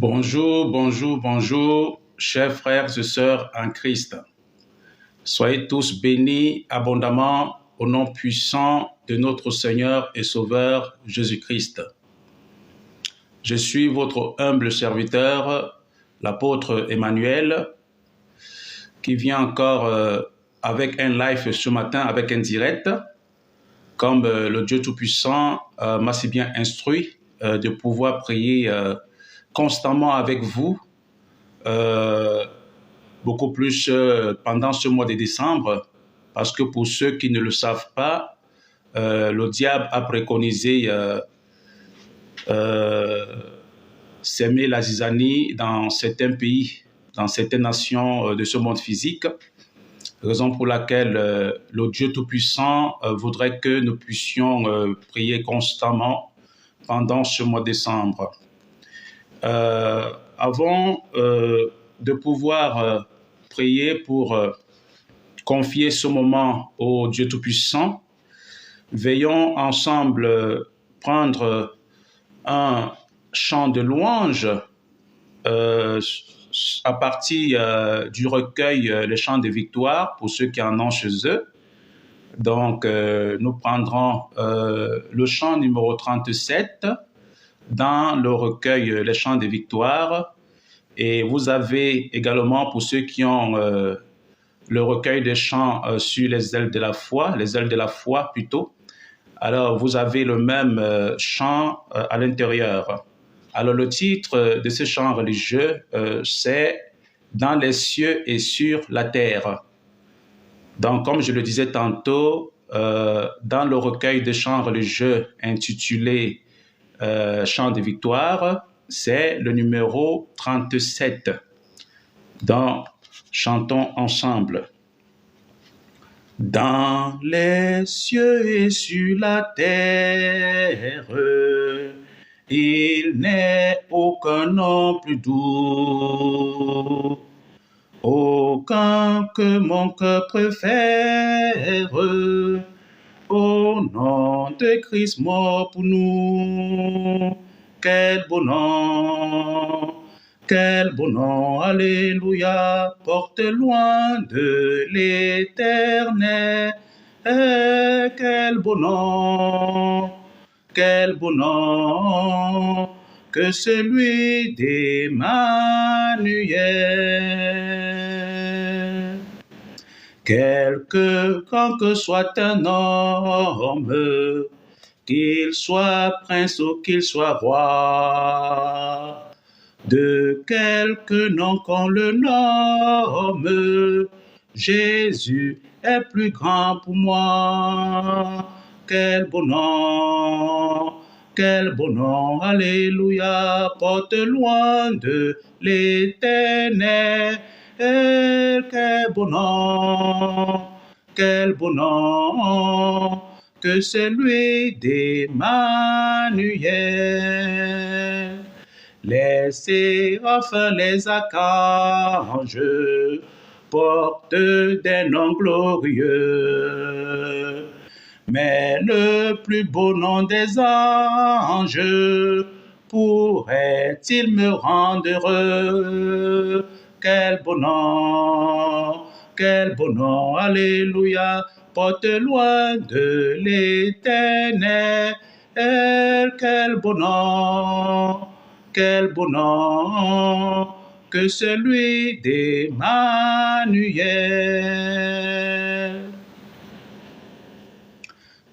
Bonjour, bonjour, bonjour, chers frères et sœurs en Christ. Soyez tous bénis abondamment au nom puissant de notre Seigneur et Sauveur Jésus-Christ. Je suis votre humble serviteur, l'apôtre Emmanuel, qui vient encore avec un live ce matin, avec un direct, comme le Dieu Tout-Puissant m'a si bien instruit de pouvoir prier constamment avec vous, beaucoup plus pendant ce mois de décembre, parce que pour ceux qui ne le savent pas, le diable a préconisé s'aimer la zizanie dans certains pays, dans certaines nations de ce monde physique, raison pour laquelle le Dieu Tout-Puissant voudrait que nous puissions prier constamment pendant ce mois de décembre. Avant de pouvoir prier pour confier ce moment au Dieu Tout-Puissant, veillons ensemble prendre un chant de louange à partir du recueil Les Chants de Victoire, pour ceux qui en ont chez eux. Donc, nous prendrons le chant numéro 37 dans le recueil Les Chants de Victoire. Et vous avez également, pour ceux qui ont le recueil des chants sur les ailes de la foi, les ailes de la foi plutôt, alors vous avez le même chant à l'intérieur. Alors le titre de ce chant religieux, c'est « Dans les cieux et sur la terre ». Donc, comme je le disais tantôt, dans le recueil des chants religieux intitulé Chant de Victoire, c'est le numéro 37. Donc, chantons ensemble. Dans les cieux et sur la terre, il n'est aucun nom plus doux, aucun que mon cœur préfère, au nom de Christ mort pour nous. Quel beau nom, alléluia, porte loin de l'éternel. Quel beau nom, que celui d'Emmanuel. Quelque grand que soit un homme, qu'il soit prince ou qu'il soit roi, de quelque nom qu'on le nomme, Jésus est plus grand pour moi. Quel beau nom, alléluia, porte loin de l'éternel. Quel beau nom, que celui d'Emmanuel. Les séraphins, les archanges portent des noms glorieux, mais le plus beau nom des anges pourrait-il me rendre heureux? Quel beau nom, alléluia, porte loin de l'éternel. Quel beau nom, que celui d'Emmanuel.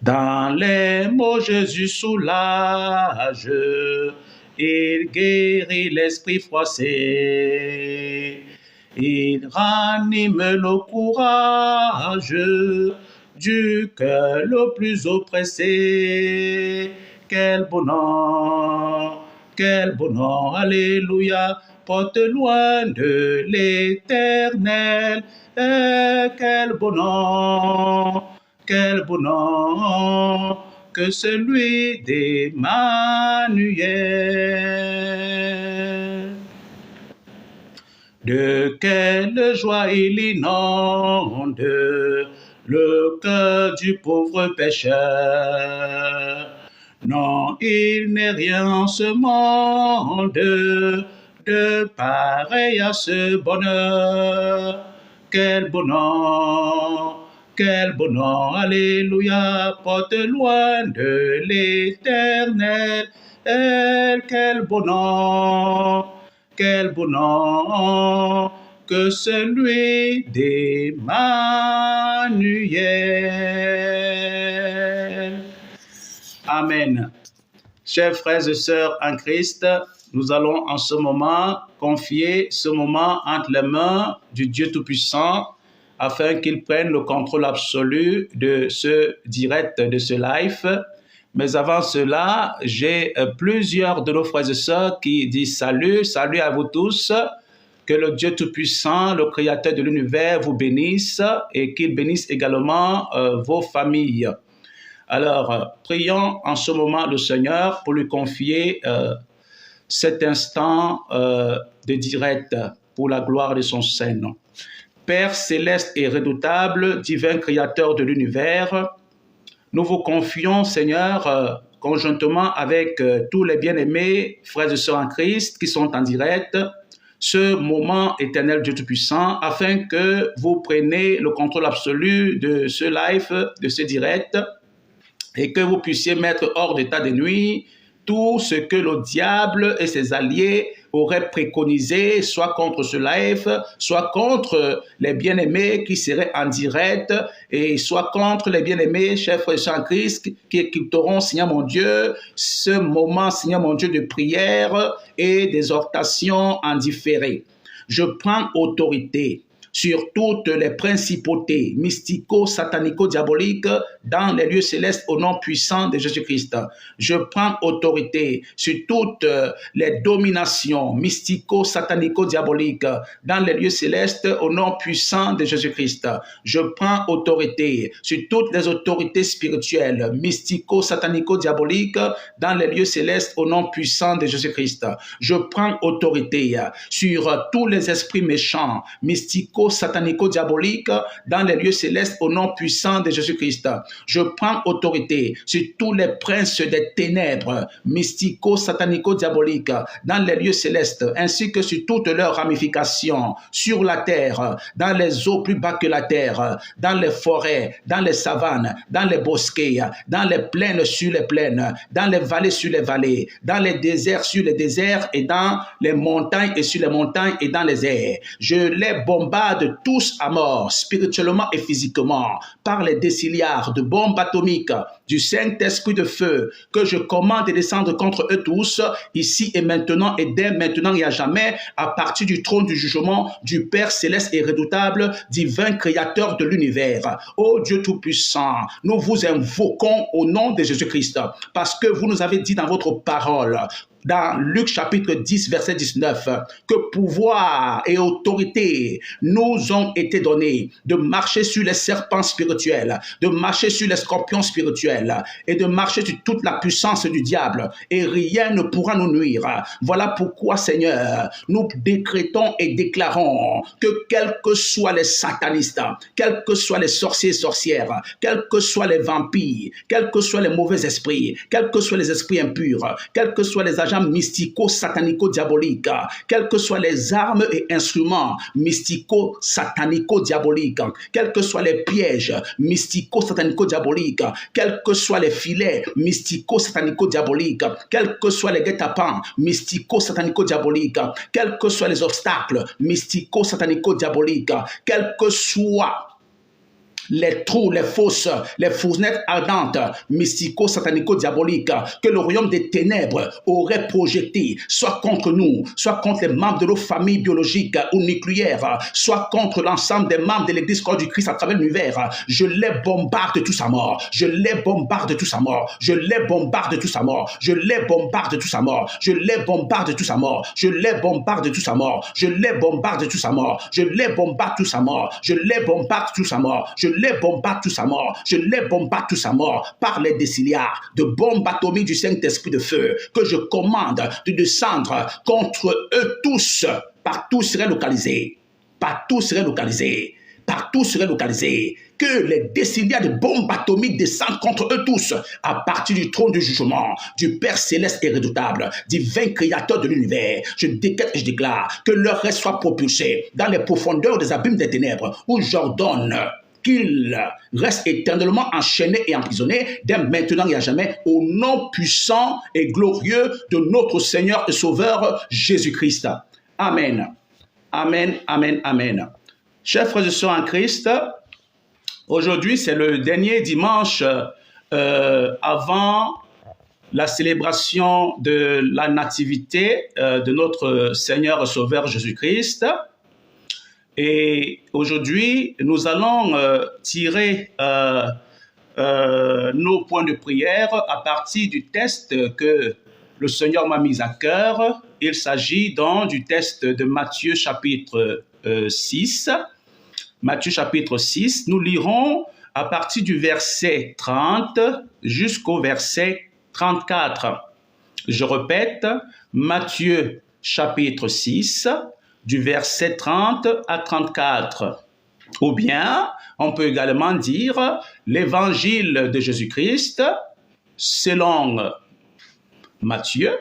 Dans les mots Jésus soulage, il guérit l'esprit froissé, il ranime le courage du cœur le plus oppressé. Quel beau nom, alléluia, porte loin de l'éternel. Quel beau nom, que celui d'Emmanuel. De quelle joie il inonde le cœur du pauvre pécheur. Non, il n'est rien en ce monde de pareil à ce bonheur. Quel bonheur, alléluia, porte loin de l'éternel. Quel bonheur, que celui d'Emmanuel. Amen. Chers frères et sœurs en Christ, nous allons en ce moment confier ce moment entre les mains du Dieu Tout-Puissant afin qu'il prenne le contrôle absolu de ce direct, de ce live. Mais avant cela, j'ai plusieurs de nos frères et sœurs qui disent salut à vous tous. Que le Dieu Tout-Puissant, le Créateur de l'univers, vous bénisse et qu'il bénisse également vos familles. Alors, prions en ce moment le Seigneur pour lui confier cet instant de direct pour la gloire de son Saint-Nom. Père céleste et redoutable, divin Créateur de l'univers, nous vous confions, Seigneur, conjointement avec tous les bien-aimés, frères et sœurs en Christ qui sont en direct, ce moment éternel Dieu Tout-Puissant, afin que vous preniez le contrôle absolu de ce live, de ce direct, et que vous puissiez mettre hors d'état de nuit tout ce que le diable et ses alliés auraient préconisé, soit contre ce live, soit contre les bien-aimés qui seraient en direct, et soit contre les bien-aimés, chers frères et sœurs en Christ, qui écouteront, Seigneur mon Dieu, ce moment, Seigneur mon Dieu, de prière et d'exhortation en différé. Je prends autorité sur toutes les principautés mystico-satanico-diaboliques dans les lieux célestes au nom puissant de Jésus-Christ. Je prends autorité sur toutes les dominations mystico-satanico-diaboliques dans les lieux célestes au nom puissant de Jésus-Christ. Je prends autorité sur toutes les autorités spirituelles mystico-satanico-diaboliques dans les lieux célestes au nom puissant de Jésus-Christ. Je prends autorité sur tous les esprits méchants mystico-satanico-diabolique dans les lieux célestes au nom puissant de Jésus-Christ. Je prends autorité sur tous les princes des ténèbres mystico-satanico-diaboliques dans les lieux célestes ainsi que sur toutes leurs ramifications sur la terre, dans les eaux plus bas que la terre, dans les forêts, dans les savanes, dans les bosquets, dans les plaines sur les plaines, dans les vallées sur les vallées, dans les déserts sur les déserts et dans les montagnes et sur les montagnes et dans les airs. Je les bombarde tous à mort, spirituellement et physiquement, par les déciliards de bombes atomiques du Saint-Esprit de feu, que je commande de descendre contre eux tous, ici et maintenant et dès maintenant et à jamais, à partir du trône du jugement du Père céleste et redoutable, divin Créateur de l'univers. Ô Dieu Tout-Puissant, nous vous invoquons au nom de Jésus-Christ, parce que vous nous avez dit dans votre parole, dans Luc chapitre 10, verset 19, que pouvoir et autorité nous ont été donnés de marcher sur les serpents spirituels, de marcher sur les scorpions spirituels et de marcher sur toute la puissance du diable et rien ne pourra nous nuire. Voilà pourquoi, Seigneur, nous décrétons et déclarons que quels que soient les satanistes, quels que soient les sorciers et sorcières, quels que soient les vampires, quels que soient les mauvais esprits, quels que soient les esprits impurs, quels que soient les agents mystico-satanico-diaboliques, quelles que soient les armes et instruments mystico-satanico-diaboliques, quels que soient les pièges mystico-satanico-diaboliques, quels que soient les filets mystico-satanico-diaboliques, quels que soient les guet-apens mystico-satanico-diaboliques, quels que soient les obstacles mystico-satanico-diaboliques, quels que soient les trous, les fosses ardentes, mystico-satanico-diaboliques, que le royaume des ténèbres aurait projeté, soit contre nous, soit contre les membres de nos familles biologiques ou nucléaires, soit contre l'ensemble des membres de l'Église corps du Christ à travers l'univers. Je les bombarde tous à mort. Je les bombarde tous à mort. Je les bombarde tous à mort. Je les bombarde tous à mort. Je les bombarde tous à mort. Je les bombarde tous à mort. Je les bombarde tous à mort. Je les bombarde tous à mort. Je les bombarde tous à mort. Je les bombarde tous à mort. Je les bombarde tous à mort par les déciliards de bombes atomiques du Saint-Esprit de feu que je commande de descendre contre eux tous. Partout seraient localisés. Partout seraient localisés. partout seraient localisés. Que les déciliats de bombes atomiques descendent contre eux tous, à partir du trône du jugement, du Père céleste et redoutable, divin créateur de l'univers. Je décrète et je déclare que leur reste soit propulsé dans les profondeurs des abîmes des ténèbres, où j'ordonne qu'ils restent éternellement enchaînés et emprisonnés, dès maintenant et à jamais, au nom puissant et glorieux de notre Seigneur et Sauveur Jésus-Christ. Amen. Amen, amen, amen. Chers frères et sœurs en Christ, aujourd'hui c'est le dernier dimanche avant la célébration de la nativité de notre Seigneur et Sauveur Jésus-Christ. Et aujourd'hui, nous allons tirer nos points de prière à partir du texte que le Seigneur m'a mis à cœur. Il s'agit donc du texte de Matthieu chapitre 6. Matthieu chapitre 6, nous lirons à partir du verset 30 jusqu'au verset 34. Je répète, Matthieu chapitre 6, du verset 30 à 34. Ou bien, on peut également dire l'évangile de Jésus-Christ selon Matthieu,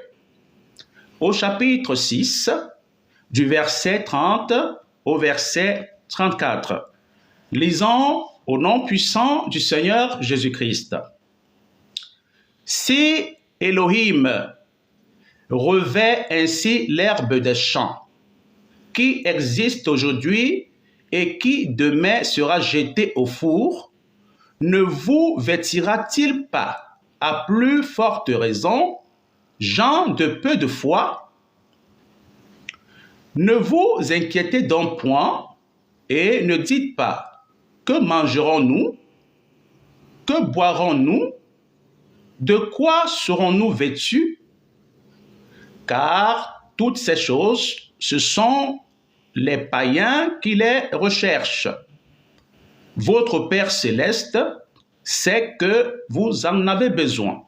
au chapitre 6, du verset 30 au verset 34. Lisons au nom puissant du Seigneur Jésus-Christ. Si Elohim revêt ainsi l'herbe des champs, qui existe aujourd'hui et qui demain sera jeté au four, ne vous vêtira-t-il pas, à plus forte raison, gens de peu de foi? Ne vous inquiétez donc point et ne dites pas, que mangerons-nous? Que boirons-nous? De quoi serons-nous vêtus? Car toutes ces choses, ce sont les païens qui les recherchent. Votre Père céleste sait que vous en avez besoin.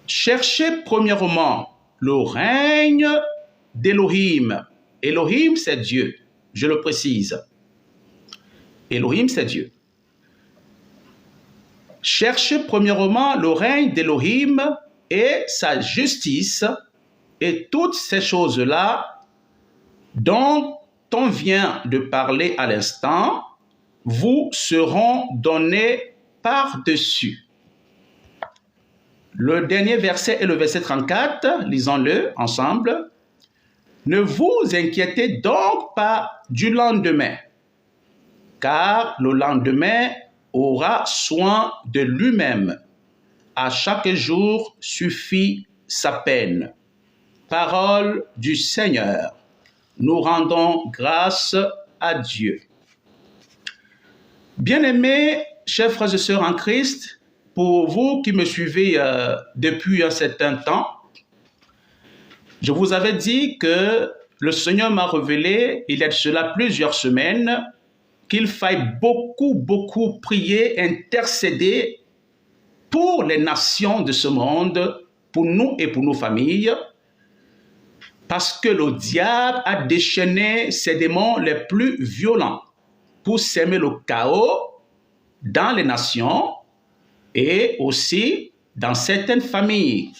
Cherchez premièrement le règne d'Elohim. Elohim, c'est Dieu, je le précise. Elohim, c'est Dieu. Cherchez premièrement le règne d'Elohim et sa justice, et toutes ces choses-là dont on vient de parler à l'instant vous seront données par-dessus. Le dernier verset est le verset 34, lisons-le ensemble. Ne vous inquiétez donc pas du lendemain, car le lendemain aura soin de lui-même. À chaque jour suffit sa peine. Parole du Seigneur. Nous rendons grâce à Dieu. Bien-aimés, chers frères et sœurs en Christ, pour vous qui me suivez depuis un certain temps, je vous avais dit que le Seigneur m'a révélé, il y a de cela plusieurs semaines, qu'il faille beaucoup prier, intercéder pour les nations de ce monde, pour nous et pour nos familles, parce que le diable a déchaîné ses démons les plus violents pour s'aimer le chaos dans les nations et aussi dans certaines familles.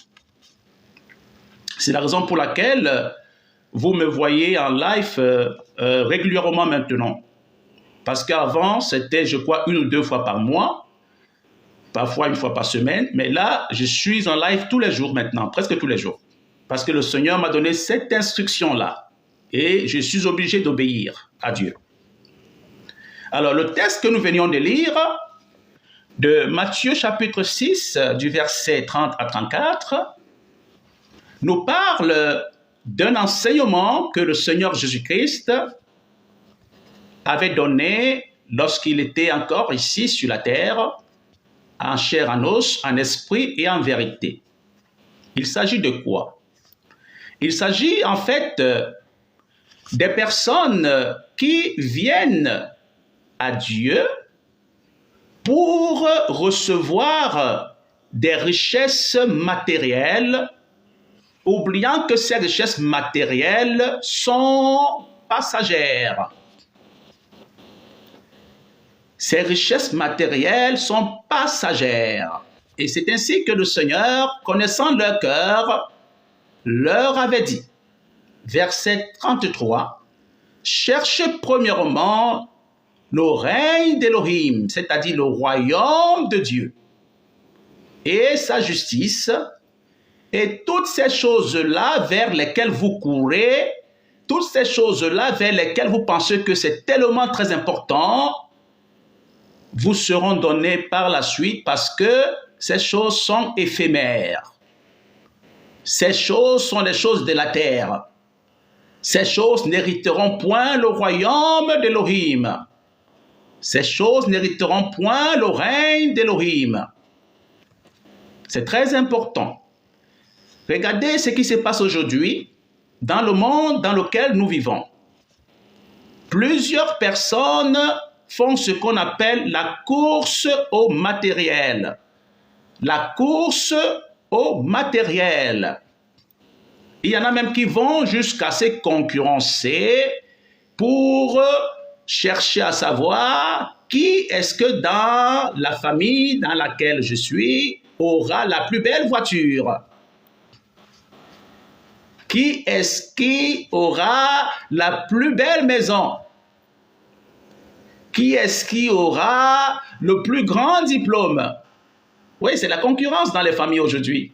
C'est la raison pour laquelle vous me voyez en live régulièrement maintenant. Parce qu'avant, c'était, je crois, 1 ou 2 fois par mois, parfois 1 fois par semaine, mais là, je suis en live tous les jours maintenant, presque tous les jours. Parce que le Seigneur m'a donné cette instruction-là. Et je suis obligé d'obéir à Dieu. Alors, le texte que nous venions de lire, de Matthieu chapitre 6, du verset 30 à 34, nous parle d'un enseignement que le Seigneur Jésus-Christ avait donné lorsqu'il était encore ici sur la terre, en chair, en os, en esprit et en vérité. Il s'agit de quoi? Il s'agit en fait des personnes qui viennent à Dieu pour recevoir des richesses matérielles, oubliant que ces richesses matérielles sont passagères. Ces richesses matérielles sont passagères. Et c'est ainsi que le Seigneur, connaissant leur cœur, leur avait dit, verset 33, « Cherchez premièrement le règne d'Élohim, c'est-à-dire le royaume de Dieu, et sa justice, et toutes ces choses-là vers lesquelles vous courez, toutes ces choses-là vers lesquelles vous pensez que c'est tellement très important, vous seront données par la suite parce que ces choses sont éphémères. Ces choses sont les choses de la terre. Ces choses n'hériteront point le royaume d'Élohim. Ces choses n'hériteront point le règne d'Élohim. » C'est très important. Regardez ce qui se passe aujourd'hui dans le monde dans lequel nous vivons. Plusieurs personnes font ce qu'on appelle la course au matériel. La course au matériel. Il y en a même qui vont jusqu'à se concurrencer pour chercher à savoir qui est-ce que dans la famille dans laquelle je suis aura la plus belle voiture. Qui est-ce qui aura la plus belle maison? Qui est-ce qui aura le plus grand diplôme? Oui, c'est la concurrence dans les familles aujourd'hui.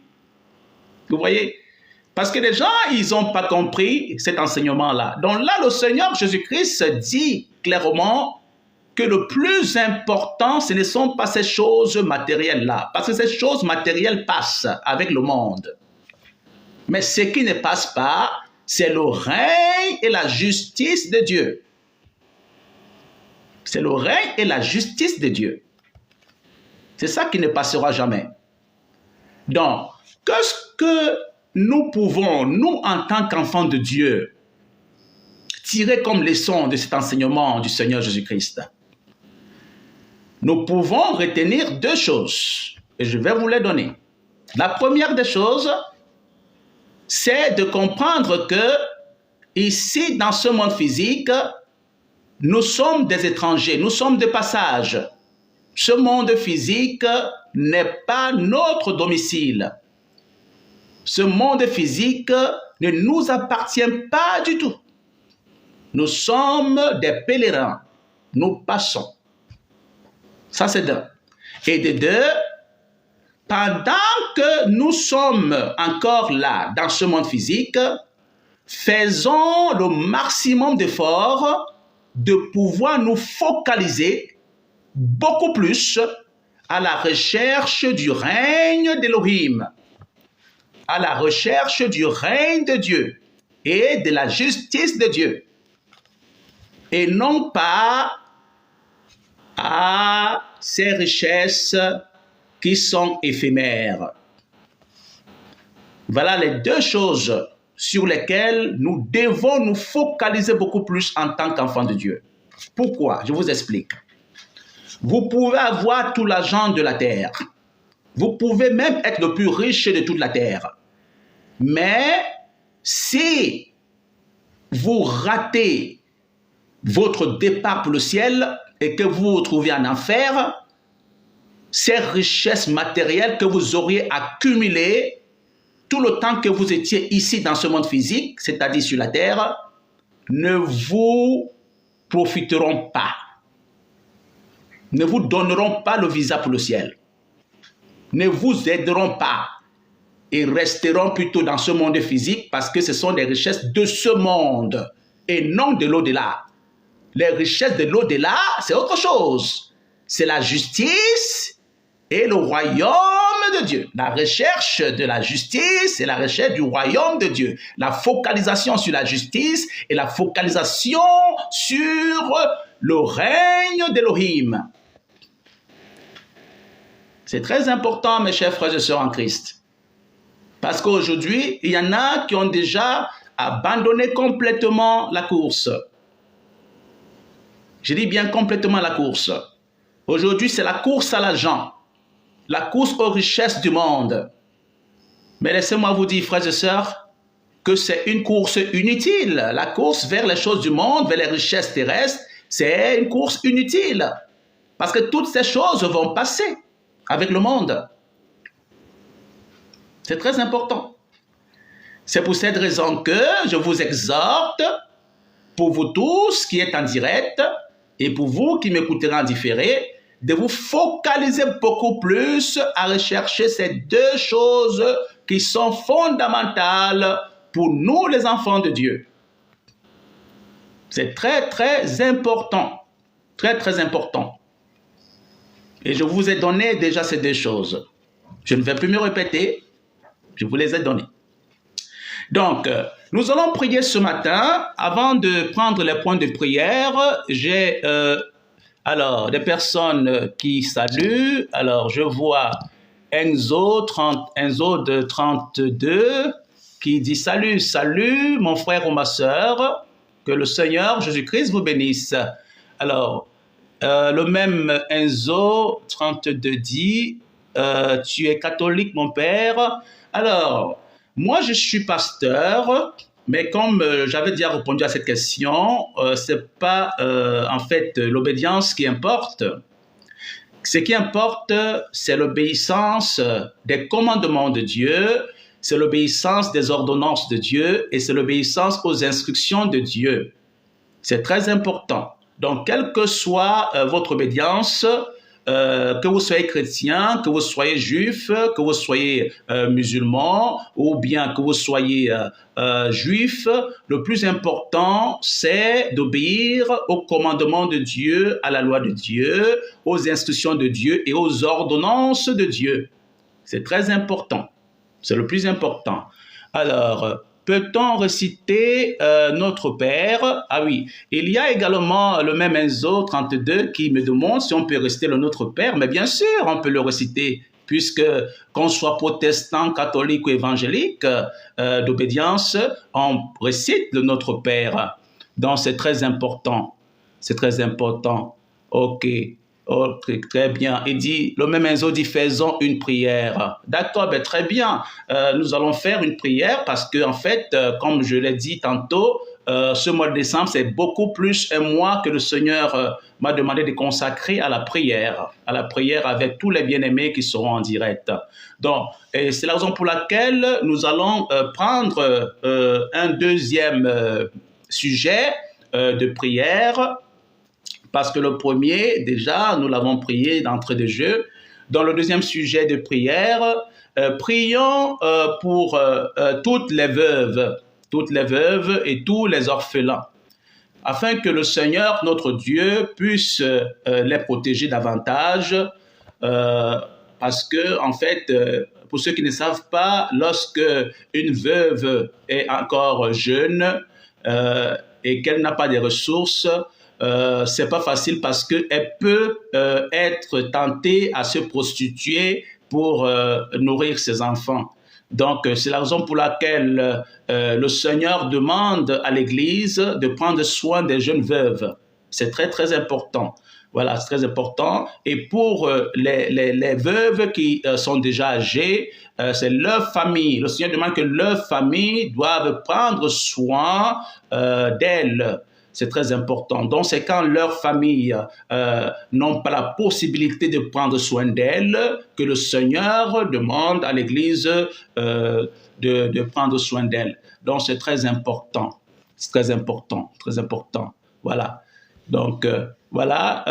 Vous voyez? Parce que les gens, ils n'ont pas compris cet enseignement-là. Donc là, le Seigneur Jésus-Christ dit clairement que le plus important, ce ne sont pas ces choses matérielles-là. Parce que ces choses matérielles passent avec le monde. Mais ce qui ne passe pas, c'est le règne et la justice de Dieu. C'est le règne et la justice de Dieu. C'est ça qui ne passera jamais. Donc, qu'est-ce que nous pouvons, nous en tant qu'enfants de Dieu, tirer comme leçon de cet enseignement du Seigneur Jésus-Christ? Nous pouvons retenir deux choses, et je vais vous les donner. La première des choses, c'est de comprendre que ici, dans ce monde physique, nous sommes des étrangers, nous sommes de passage. Ce monde physique n'est pas notre domicile. Ce monde physique ne nous appartient pas du tout. Nous sommes des pèlerins. Nous passons. Ça, c'est d'un. Et de deux, pendant que nous sommes encore là, dans ce monde physique, faisons le maximum d'efforts de pouvoir nous focaliser beaucoup plus à la recherche du règne d'Élohim, à la recherche du règne de Dieu et de la justice de Dieu, et non pas à ces richesses qui sont éphémères. Voilà les deux choses sur lesquelles nous devons nous focaliser beaucoup plus en tant qu'enfants de Dieu. Pourquoi? Je vous explique. Vous pouvez avoir tout l'argent de la terre. Vous pouvez même être le plus riche de toute la terre. Mais si vous ratez votre départ pour le ciel et que vous vous trouvez en enfer, ces richesses matérielles que vous auriez accumulées tout le temps que vous étiez ici dans ce monde physique, c'est-à-dire sur la terre, ne vous profiteront pas, ne vous donneront pas le visa pour le ciel, ne vous aideront pas et resteront plutôt dans ce monde physique parce que ce sont des richesses de ce monde et non de l'au-delà. Les richesses de l'au-delà, c'est autre chose. C'est la justice et le royaume de Dieu. La recherche de la justice et la recherche du royaume de Dieu. La focalisation sur la justice et la focalisation sur le règne d'Élohim. C'est très important, mes chers frères et sœurs en Christ. Parce qu'aujourd'hui, il y en a qui ont déjà abandonné complètement la course. Je dis bien complètement la course. Aujourd'hui, c'est la course à l'argent. La course aux richesses du monde. Mais laissez-moi vous dire, frères et sœurs, que c'est une course inutile. La course vers les choses du monde, vers les richesses terrestres, c'est une course inutile. Parce que toutes ces choses vont passer avec le monde. C'est très important. C'est pour cette raison que je vous exhorte, pour vous tous qui êtes en direct et pour vous qui m'écouterez en différé, de vous focaliser beaucoup plus à rechercher ces deux choses qui sont fondamentales pour nous les enfants de Dieu. C'est très, très important. Très, très important. Et je vous ai donné déjà ces deux choses. Je ne vais plus me répéter. Je vous les ai données. Donc, nous allons prier ce matin. Avant de prendre les points de prière, j'ai alors des personnes qui saluent. Alors, je vois Enzo de 32 qui dit salut, salut mon frère ou ma sœur, que le Seigneur Jésus-Christ vous bénisse. Alors, le même Enzo 32 dit tu es catholique mon père. Alors, moi je suis pasteur, mais comme j'avais déjà répondu à cette question, c'est pas en fait l'obédience qui importe. Ce qui importe, c'est l'obéissance des commandements de Dieu, c'est l'obéissance des ordonnances de Dieu et c'est l'obéissance aux instructions de Dieu. C'est très important. Donc, quelle que soit votre obédience, que vous soyez chrétien, que vous soyez juif, que vous soyez musulman ou bien que vous soyez juif, le plus important, c'est d'obéir aux commandements de Dieu, à la loi de Dieu, aux instructions de Dieu et aux ordonnances de Dieu. C'est très important. C'est le plus important. Alors, peut-on réciter Notre Père? Ah oui, il y a également le même Enzo 32 qui me demande si on peut réciter le Notre Père. Mais bien sûr, on peut le réciter, puisque qu'on soit protestant, catholique ou évangélique d'obédience, on récite le Notre Père. Donc, c'est très important. C'est très important. OK. Oh, très bien. Il dit, le même Enzo dit, faisons une prière. D'accord, ben très bien. Nous allons faire une prière parce que, en fait, comme je l'ai dit tantôt, ce mois de décembre, c'est beaucoup plus un mois que le Seigneur m'a demandé de consacrer à la prière avec tous les bien-aimés qui seront en direct. Donc, c'est la raison pour laquelle nous allons prendre un deuxième sujet de prière. Parce que le premier, déjà, nous l'avons prié d'entrée de jeu. Dans le deuxième sujet de prière, prions pour toutes les veuves et tous les orphelins, afin que le Seigneur, notre Dieu, puisse les protéger davantage. Parce que, en fait, pour ceux qui ne savent pas, lorsque une veuve est encore jeune et qu'elle n'a pas de ressources, c'est pas facile parce qu'elle peut être tentée à se prostituer pour nourrir ses enfants. Donc, c'est la raison pour laquelle le Seigneur demande à l'Église de prendre soin des jeunes veuves. C'est très, très important. Voilà, c'est très important. Et pour les veuves qui sont déjà âgées, c'est leur famille. Le Seigneur demande que leur famille doivent prendre soin d'elles. C'est très important. Donc, c'est quand leurs familles n'ont pas la possibilité de prendre soin d'elles que le Seigneur demande à l'Église de prendre soin d'elles. Donc, c'est très important. C'est très important, très important. Voilà. Donc, voilà.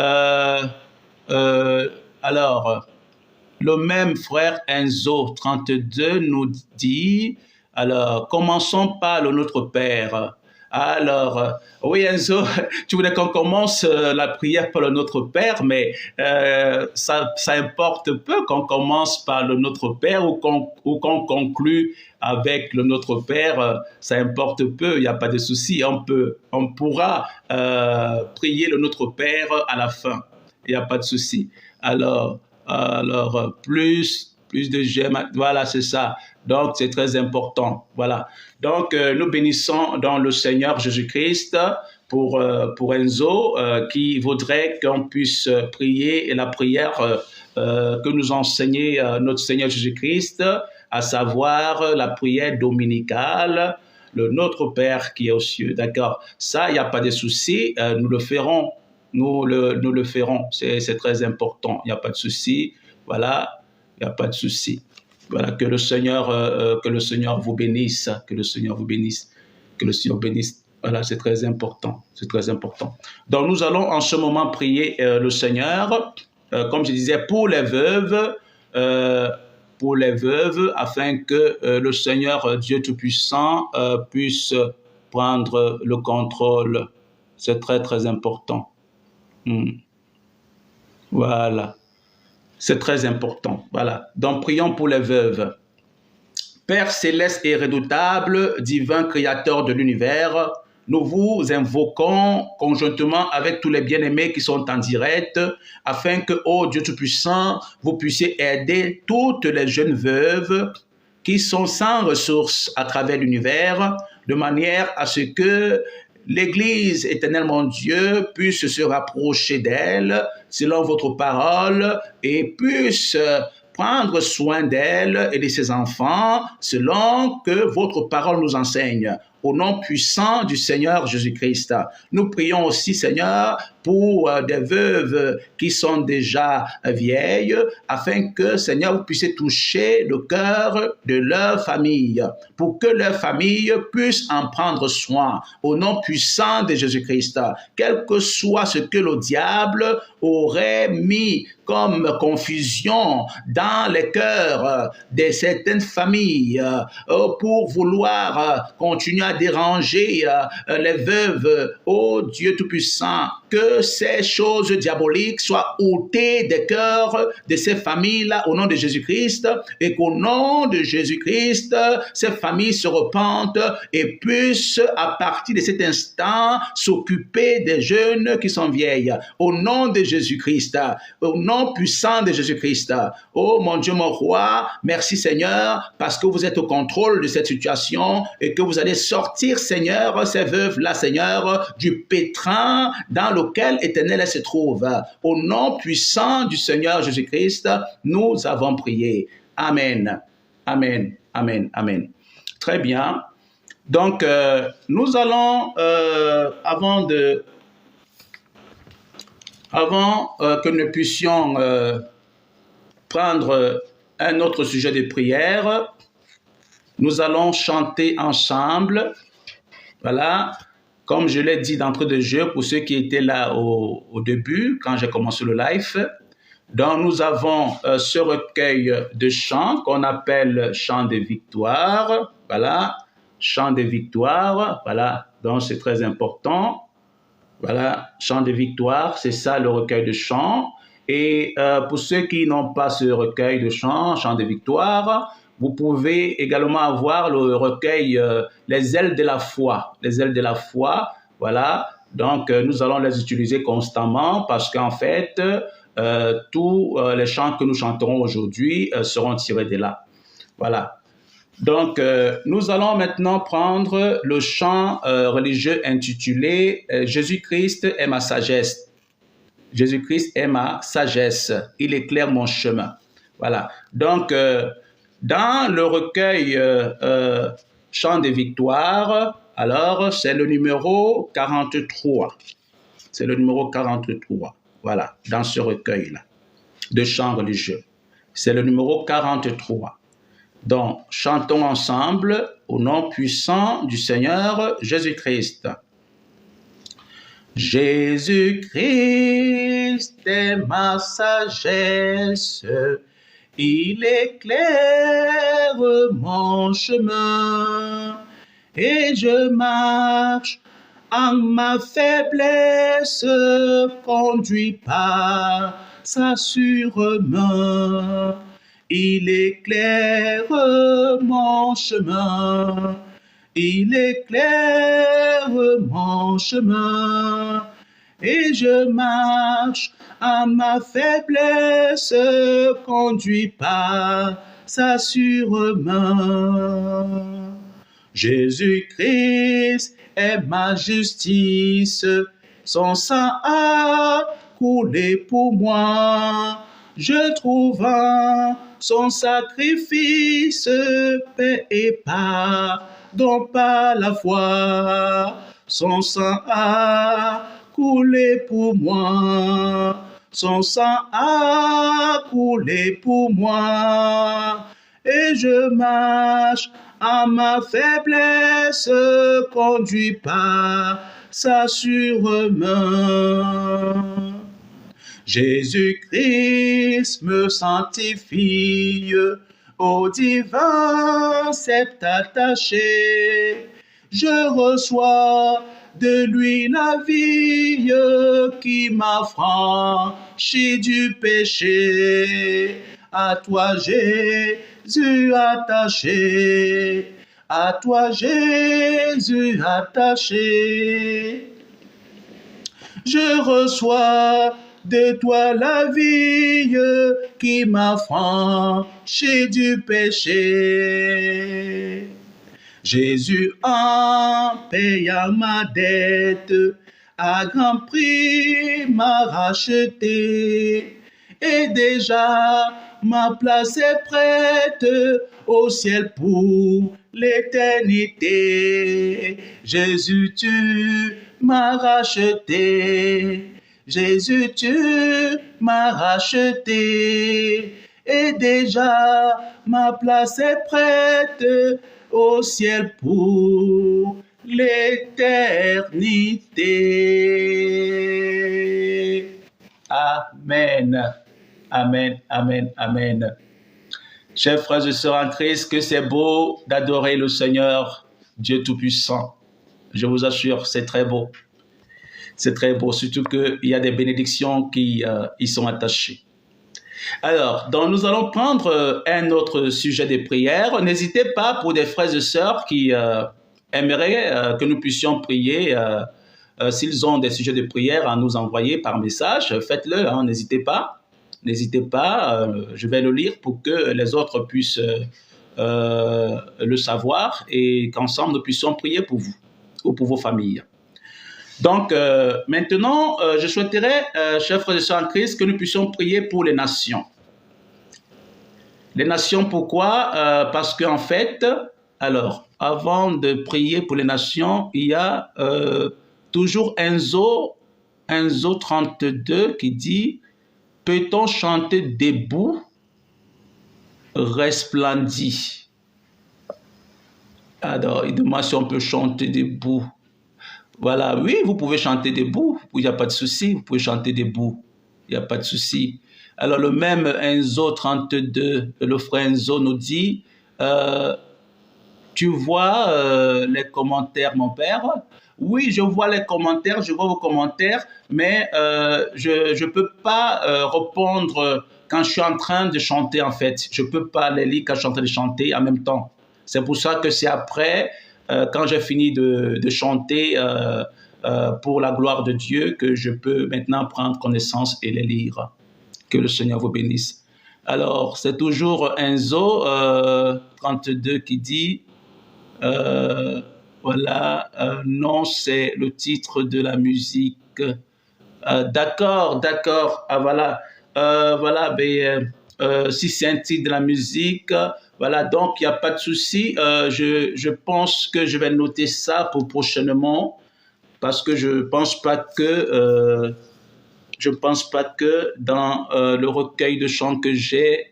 Alors, le même frère Enzo 32 nous dit, alors, commençons par le Notre Père. Alors, oui Enzo, tu voulais qu'on commence la prière par le Notre Père, mais ça importe peu qu'on commence par le Notre Père ou qu'on conclue avec le Notre Père, ça importe peu, il n'y a pas de souci, on pourra prier le Notre Père à la fin, il n'y a pas de souci. Alors plus de j'aime, voilà, c'est ça. Donc, c'est très important. Voilà. Donc, nous bénissons dans le Seigneur Jésus-Christ pour Enzo, qui voudrait qu'on puisse prier la prière que nous enseignait notre Seigneur Jésus-Christ, à savoir la prière dominicale, le Notre Père qui est aux cieux. D'accord? Ça, il n'y a pas de souci. Nous le ferons nous le ferons. C'est très important. Il n'y a pas de souci. Voilà, il n'y a pas de souci. Voilà, que le Seigneur vous bénisse, que le Seigneur vous bénisse, que le Seigneur bénisse. Voilà, c'est très important, c'est très important. Donc nous allons en ce moment prier le Seigneur, comme je disais, pour les veuves, afin que le Seigneur Dieu Tout-Puissant puisse prendre le contrôle. C'est très très important. Voilà. C'est très important. Voilà. Donc, prions pour les veuves. Père céleste et redoutable, divin créateur de l'univers, nous vous invoquons conjointement avec tous les bien-aimés qui sont en direct, afin que, ô Dieu Tout-Puissant, vous puissiez aider toutes les jeunes veuves qui sont sans ressources à travers l'univers, de manière à ce que l'Église, éternel mon Dieu, puisse se rapprocher d'elle selon votre parole et puisse prendre soin d'elle et de ses enfants selon que votre parole nous enseigne. Au nom puissant du Seigneur Jésus-Christ. Nous prions aussi, Seigneur, pour des veuves qui sont déjà vieilles, afin que, Seigneur, vous puissiez toucher le cœur de leur famille, pour que leur famille puisse en prendre soin. Au nom puissant de Jésus-Christ, quel que soit ce que le diable aurait mis comme confusion dans les cœurs de certaines familles pour vouloir continuer à déranger les veuves, ô Dieu Tout-Puissant, que ces choses diaboliques soient ôtées des cœurs de ces familles-là au nom de Jésus-Christ et qu'au nom de Jésus-Christ, ces familles se repentent et puissent à partir de cet instant s'occuper des jeunes qui sont vieilles. Au nom de Jésus-Christ, au nom puissant de Jésus-Christ. Oh mon Dieu, mon roi, merci Seigneur, parce que vous êtes au contrôle de cette situation et que vous allez sortir, Seigneur, ces veuves-là, Seigneur, du pétrin dans lequel, Éternel, elles se trouvent. Au nom puissant du Seigneur Jésus-Christ, nous avons prié. Amen. Amen. Amen. Amen. Très bien. Donc, nous allons, avant que nous puissions prendre un autre sujet de prière, nous allons chanter ensemble. Voilà, comme je l'ai dit d'entrée de jeu pour ceux qui étaient là au début, quand j'ai commencé le live. Donc, nous avons ce recueil de chants qu'on appelle chants de victoire. Voilà, chants de victoire. Voilà, donc c'est très important. Voilà, chant de victoire, c'est ça le recueil de chants. Et pour ceux qui n'ont pas ce recueil de chants, chant de victoire, vous pouvez également avoir le recueil Les ailes de la foi. Les ailes de la foi, voilà. Donc, nous allons les utiliser constamment parce qu'en fait, tous les chants que nous chanterons aujourd'hui seront tirés de là. Voilà. Donc, nous allons maintenant prendre le chant religieux intitulé « Jésus-Christ est ma sagesse ». Jésus-Christ est ma sagesse, il éclaire mon chemin. Voilà. Donc, dans le recueil Chant des victoires, alors c'est le numéro 43. C'est le numéro 43. Voilà, dans ce recueil-là de chants religieux. C'est le numéro 43. Donc, chantons ensemble au nom puissant du Seigneur Jésus-Christ. Jésus-Christ est ma sagesse, il éclaire mon chemin et je marche en ma faiblesse, conduit par sa sûrement. Il éclaire mon chemin, il éclaire mon chemin, et je marche à ma faiblesse, conduit par sa sûrement. Jésus-Christ est ma justice, son sang a coulé pour moi. Je trouve en son sacrifice paix et pardon par la foi. Son sang a coulé pour moi. Son sang a coulé pour moi. Et je marche à ma faiblesse, conduit par sa sûrement. Jésus-Christ me sanctifie, au divin sept attaché. Je reçois de lui la vie qui m'affranchit du péché. À toi Jésus attaché, à toi Jésus attaché. Je reçois de toi la vie qui m'affranchit du péché. Jésus en payant ma dette, à grand prix m'a racheté. Et déjà ma place est prête au ciel pour l'éternité. Jésus, tu m'as racheté. Jésus, tu m'as racheté. Et déjà ma place est prête au ciel pour l'éternité. Amen. Amen, amen, amen. Chers frères et sœurs en Christ, que c'est beau d'adorer le Seigneur, Dieu Tout-Puissant. Je vous assure, c'est très beau. C'est très beau, surtout qu'il y a des bénédictions qui y sont attachées. Alors, donc nous allons prendre un autre sujet de prière. N'hésitez pas pour des frères et sœurs qui aimeraient que nous puissions prier. S'ils ont des sujets de prière à nous envoyer par message, faites-le, hein, n'hésitez pas. N'hésitez pas, je vais le lire pour que les autres puissent le savoir et qu'ensemble nous puissions prier pour vous ou pour vos familles. Donc, maintenant, je souhaiterais, chers frères et sœurs en Christ, que nous puissions prier pour les nations. Les nations, pourquoi? Parce qu'en fait, alors, avant de prier pour les nations, il y a toujours Enzo 32 qui dit « Peut-on chanter debout, resplendit ?» Alors, il demande si on peut chanter debout. Voilà, oui, vous pouvez chanter debout, il n'y a pas de souci, vous pouvez chanter debout, il n'y a pas de souci. Alors, le même Enzo 32, le frère Enzo nous dit tu vois les commentaires, mon père? Oui, je vois les commentaires, je vois vos commentaires, mais je ne peux pas répondre quand je suis en train de chanter, en fait. Je ne peux pas les lire quand je suis en train de chanter en même temps. C'est pour ça que c'est après, quand j'ai fini de chanter pour la gloire de Dieu, que je peux maintenant prendre connaissance et les lire. Que le Seigneur vous bénisse. Alors, c'est toujours Enzo 32 qui dit... voilà, non, c'est le titre de la musique. D'accord. Ah, voilà, si c'est un titre de la musique, voilà, donc il n'y a pas de souci. Je pense que je vais noter ça pour prochainement, parce que je pense pas que dans le recueil de chants que j'ai,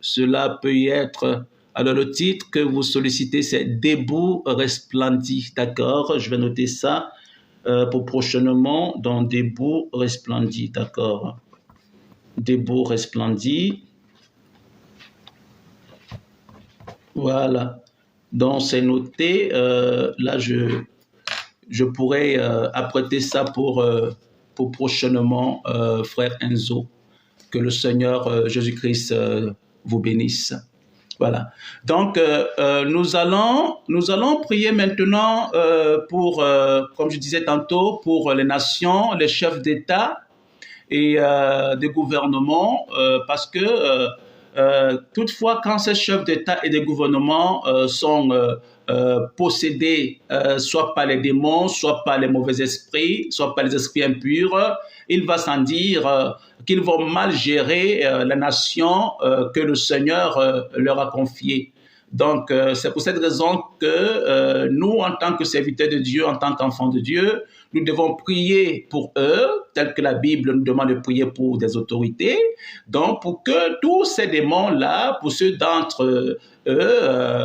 cela peut y être. Alors, le titre que vous sollicitez, c'est « Debout resplendit ». D'accord, je vais noter ça pour prochainement dans « Debout resplendit ». D'accord. « Debout resplendit ». Voilà. Donc, c'est noté. Là, je pourrais apprêter ça pour prochainement, frère Enzo. Que le Seigneur Jésus-Christ vous bénisse. Voilà. Donc, nous allons prier maintenant pour, comme je disais tantôt, pour les nations, les chefs d'État et des gouvernements, parce que toutefois, quand ces chefs d'État et de gouvernements sont possédés soit par les démons, soit par les mauvais esprits, soit par les esprits impurs, il va sans dire qu'ils vont mal gérer la nation que le Seigneur leur a confiée. Donc, c'est pour cette raison que nous, en tant que serviteurs de Dieu, en tant qu'enfants de Dieu, nous devons prier pour eux, tel que la Bible nous demande de prier pour des autorités. Donc, pour que tous ces démons-là, pour ceux d'entre eux,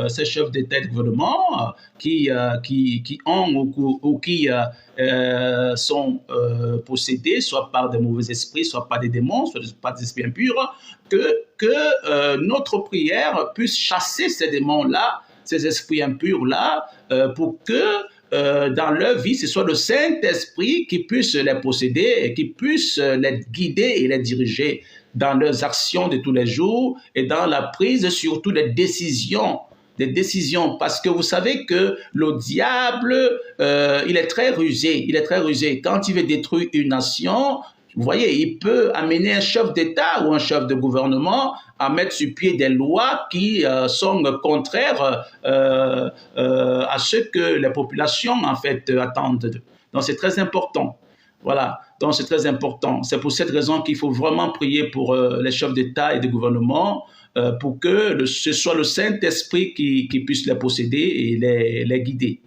ces chefs d'État et de gouvernement qui ont ou qui sont possédés, soit par des mauvais esprits, soit par des démons, soit par des esprits impurs, que notre prière puisse chasser ces démons-là, ces esprits impurs-là, pour que dans leur vie, ce soit le Saint-Esprit qui puisse les posséder et qui puisse les guider et les diriger dans leurs actions de tous les jours et dans la prise surtout des décisions, parce que vous savez que le diable, il est très rusé, Quand il veut détruire une nation, vous voyez, il peut amener un chef d'État ou un chef de gouvernement à mettre sur pied des lois qui sont contraires à ce que les populations, en fait, attendent. Donc, c'est très important. Voilà, donc c'est très important. C'est pour cette raison qu'il faut vraiment prier pour les chefs d'État et de gouvernement pour que ce soit le Saint-Esprit qui puisse les posséder et les guider,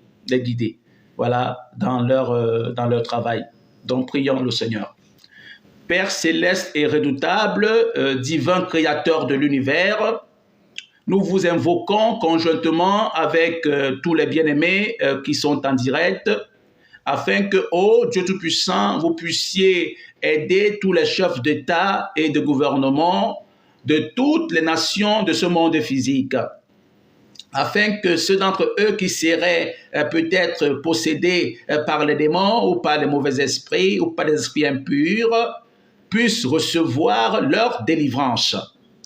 voilà, dans leur travail. Donc, prions le Seigneur. Père céleste et redoutable, divin créateur de l'univers, nous vous invoquons conjointement avec tous les bien-aimés qui sont en direct, afin que, ô Dieu Tout-Puissant, vous puissiez aider tous les chefs d'État et de gouvernement de toutes les nations de ce monde physique, afin que ceux d'entre eux qui seraient peut-être possédés par les démons ou par les mauvais esprits ou par les esprits impurs puissent recevoir leur délivrance.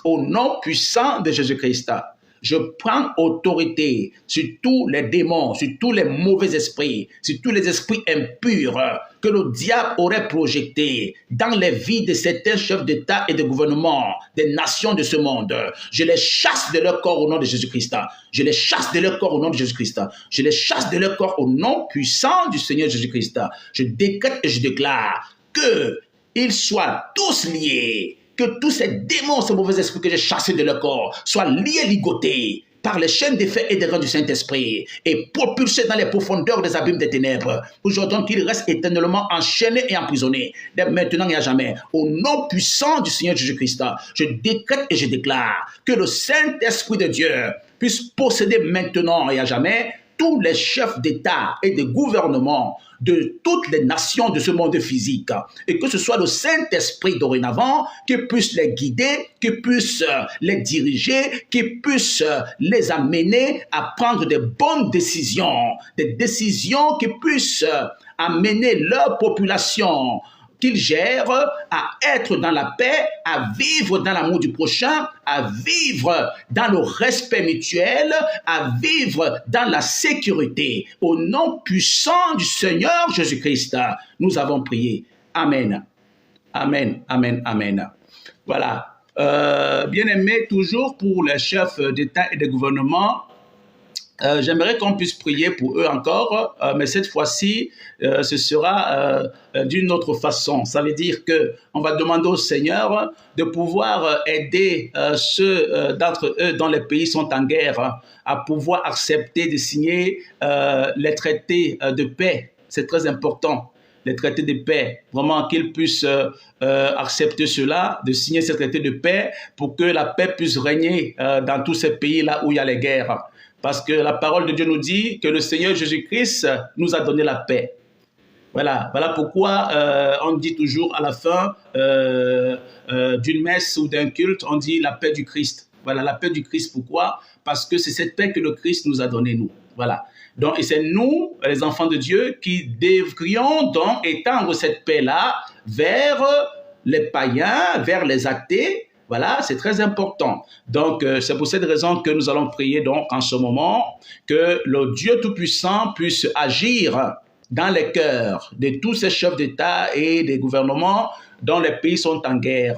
Au nom puissant de Jésus-Christ, je prends autorité sur tous les démons, sur tous les mauvais esprits, sur tous les esprits impurs que le diable aurait projetés dans les vies de certains chefs d'État et de gouvernement des nations de ce monde. Je les chasse de leur corps au nom de Jésus-Christ. Je les chasse de leur corps au nom de Jésus-Christ. Je les chasse de leur corps au nom puissant du Seigneur Jésus-Christ. Je décrète et je déclare qu'ils soient tous liés, que tous ces démons, ces mauvais esprits que j'ai chassés de leur corps, soient liés, ligotés par les chaînes des faits et des reins du Saint-Esprit et propulsés dans les profondeurs des abîmes des ténèbres. Aujourd'hui, qu'ils restent éternellement enchaînés et emprisonnés, dès maintenant et à jamais. Au nom puissant du Seigneur Jésus-Christ, je décrète et je déclare que le Saint-Esprit de Dieu puisse posséder maintenant et à jamais tous les chefs d'État et de gouvernement de toutes les nations de ce monde physique, et que ce soit le Saint-Esprit dorénavant qui puisse les guider, qui puisse les diriger, qui puisse les amener à prendre de bonnes décisions, des décisions qui puissent amener leur population qu'ils gèrent à être dans la paix, à vivre dans l'amour du prochain, à vivre dans le respect mutuel, à vivre dans la sécurité. Au nom puissant du Seigneur Jésus-Christ, nous avons prié. Amen. Amen, amen, amen. Voilà. Bien-aimés, toujours pour les chefs d'État et de gouvernement, j'aimerais qu'on puisse prier pour eux encore, mais cette fois-ci, ce sera d'une autre façon. Ça veut dire qu'on va demander au Seigneur de pouvoir aider ceux d'entre eux dont les pays sont en guerre à pouvoir accepter de signer les traités de paix. C'est très important, les traités de paix. Vraiment qu'ils puissent accepter cela, de signer ces traités de paix pour que la paix puisse régner dans tous ces pays-là où il y a les guerres. Parce que la parole de Dieu nous dit que le Seigneur Jésus-Christ nous a donné la paix. Voilà pourquoi on dit toujours à la fin d'une messe ou d'un culte, on dit la paix du Christ. Voilà, la paix du Christ, pourquoi? Parce que c'est cette paix que le Christ nous a donnée, nous. Voilà. Donc, et c'est nous, les enfants de Dieu, qui devrions donc étendre cette paix-là vers les païens, vers les athées. Voilà, c'est très important. Donc, c'est pour cette raison que nous allons prier donc en ce moment que le Dieu Tout-Puissant puisse agir dans les cœurs de tous ces chefs d'État et des gouvernements dont les pays sont en guerre,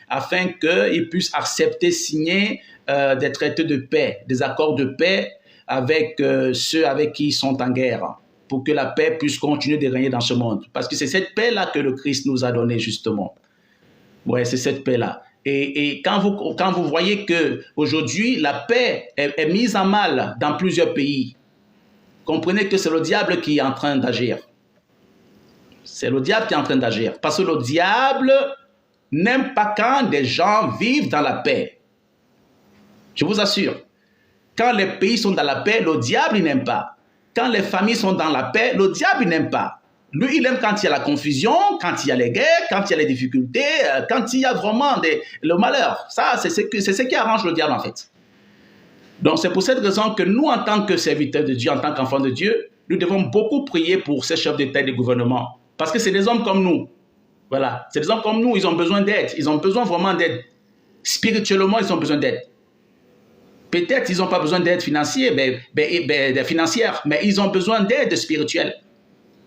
afin qu'ils puissent accepter, signer des traités de paix, des accords de paix avec ceux avec qui ils sont en guerre, pour que la paix puisse continuer de régner dans ce monde. Parce que c'est cette paix-là que le Christ nous a donnée, justement. Ouais, c'est cette paix-là. Et quand vous voyez qu'aujourd'hui, la paix est mise en mal dans plusieurs pays, comprenez que c'est le diable qui est en train d'agir. C'est le diable qui est en train d'agir. Parce que le diable n'aime pas quand des gens vivent dans la paix. Je vous assure. Quand les pays sont dans la paix, le diable n'aime pas. Quand les familles sont dans la paix, le diable n'aime pas. Lui, il aime quand il y a la confusion, quand il y a les guerres, quand il y a les difficultés, quand il y a vraiment le malheur. Ça, c'est ce qui arrange le diable en fait. Donc c'est pour cette raison que nous, en tant que serviteurs de Dieu, en tant qu'enfants de Dieu, nous devons beaucoup prier pour ces chefs d'État et de gouvernement. Parce que c'est des hommes comme nous. Voilà, c'est des hommes comme nous, ils ont besoin d'aide. Ils ont besoin vraiment d'aide. Spirituellement, ils ont besoin d'aide. Peut-être ils n'ont pas besoin d'aide financière, mais ils ont besoin d'aide spirituelle.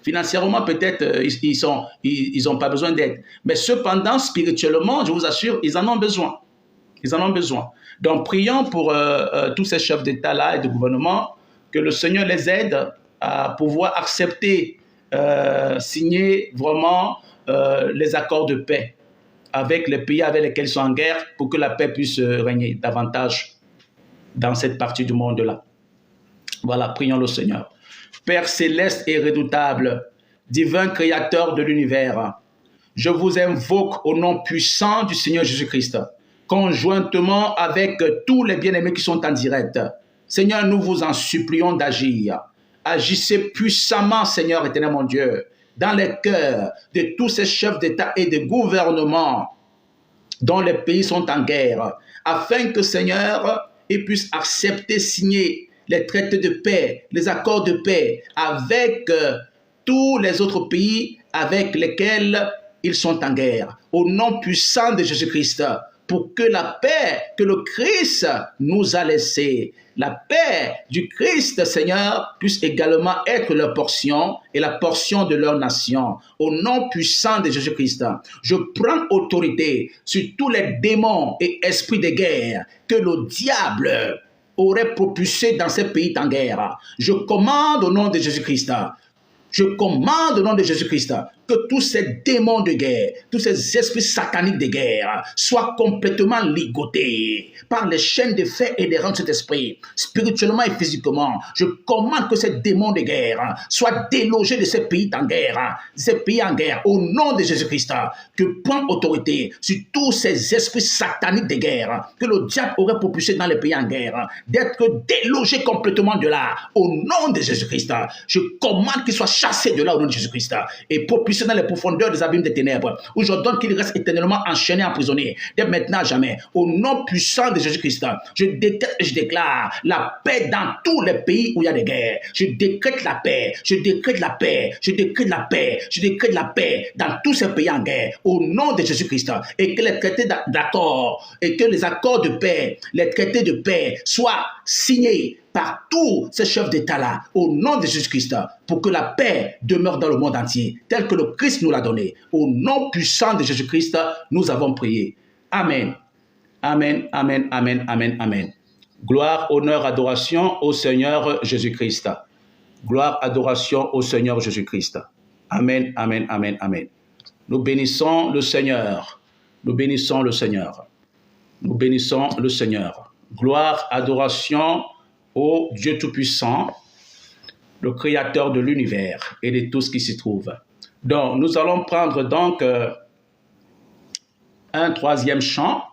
Financièrement, peut-être, ils n'ont pas besoin d'aide. Mais cependant, spirituellement, je vous assure, ils en ont besoin. Ils en ont besoin. Donc, prions pour tous ces chefs d'État-là et de gouvernement, que le Seigneur les aide à pouvoir accepter, signer vraiment les accords de paix avec les pays avec lesquels ils sont en guerre pour que la paix puisse régner davantage dans cette partie du monde-là. Voilà, prions le Seigneur. Père céleste et redoutable, divin créateur de l'univers, je vous invoque au nom puissant du Seigneur Jésus-Christ, conjointement avec tous les bien-aimés qui sont en direct. Seigneur, nous vous en supplions d'agir. Agissez puissamment, Seigneur éternel mon Dieu, dans les cœurs de tous ces chefs d'État et de gouvernement dont les pays sont en guerre, afin que, Seigneur, ils puissent accepter, signer les traités de paix, les accords de paix avec tous les autres pays avec lesquels ils sont en guerre. Au nom puissant de Jésus-Christ, pour que la paix que le Christ nous a laissée, la paix du Christ, Seigneur, puisse également être leur portion et la portion de leur nation. Au nom puissant de Jésus-Christ, je prends autorité sur tous les démons et esprits de guerre que le diable aurait propulsé dans ces pays en guerre. Je commande au nom de Jésus-Christ, je commande au nom de Jésus-Christ que tous ces démons de guerre, tous ces esprits sataniques de guerre soient complètement ligotés par les chaînes de fer et de rang de cet esprit, spirituellement et physiquement. Je commande que ces démons de guerre soient délogés de ces pays en guerre, au nom de Jésus-Christ, que prend autorité sur tous ces esprits sataniques de guerre que le diable aurait propulsé dans les pays en guerre, d'être délogés complètement de là, au nom de Jésus-Christ. Je commande qu'ils soient chassés de là au nom de Jésus-Christ et propulsés dans les profondeurs des abîmes des ténèbres, où je donne qu'ils restent éternellement enchaînés, emprisonnés, dès maintenant à jamais. Au nom puissant de Jésus-Christ, je déclare la paix dans tous les pays où il y a des guerres. Je décrète la paix, je décrète la paix, je décrète la paix, je décrète la paix dans tous ces pays en guerre, au nom de Jésus-Christ, et que les traités d'accord, et que les accords de paix, les traités de paix soient signés par tous ces chefs d'État-là, au nom de Jésus-Christ, pour que la paix demeure dans le monde entier, tel que le Christ nous l'a donné. Au nom puissant de Jésus-Christ, nous avons prié. Amen. Amen, amen, amen, amen, amen. Gloire, honneur, adoration au Seigneur Jésus-Christ. Gloire, adoration au Seigneur Jésus-Christ. Amen, amen, amen, amen. Nous bénissons le Seigneur. Nous bénissons le Seigneur. Nous bénissons le Seigneur. Gloire, adoration au Dieu Tout-Puissant, le Créateur de l'univers et de tout ce qui s'y trouve. Donc, nous allons prendre donc un troisième chant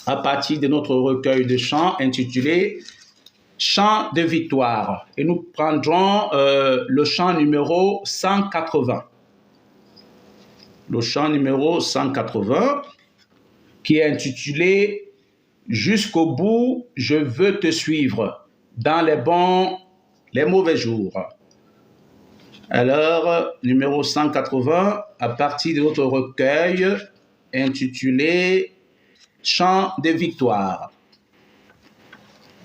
à partir de notre recueil de chants intitulé « Chant de victoire ». Et nous prendrons le chant numéro 180. Le chant numéro 180 qui est intitulé « Jusqu'au bout, je veux te suivre dans les bons, les mauvais jours ». Alors, numéro 180, à partir de notre recueil intitulé « Chant de victoire ».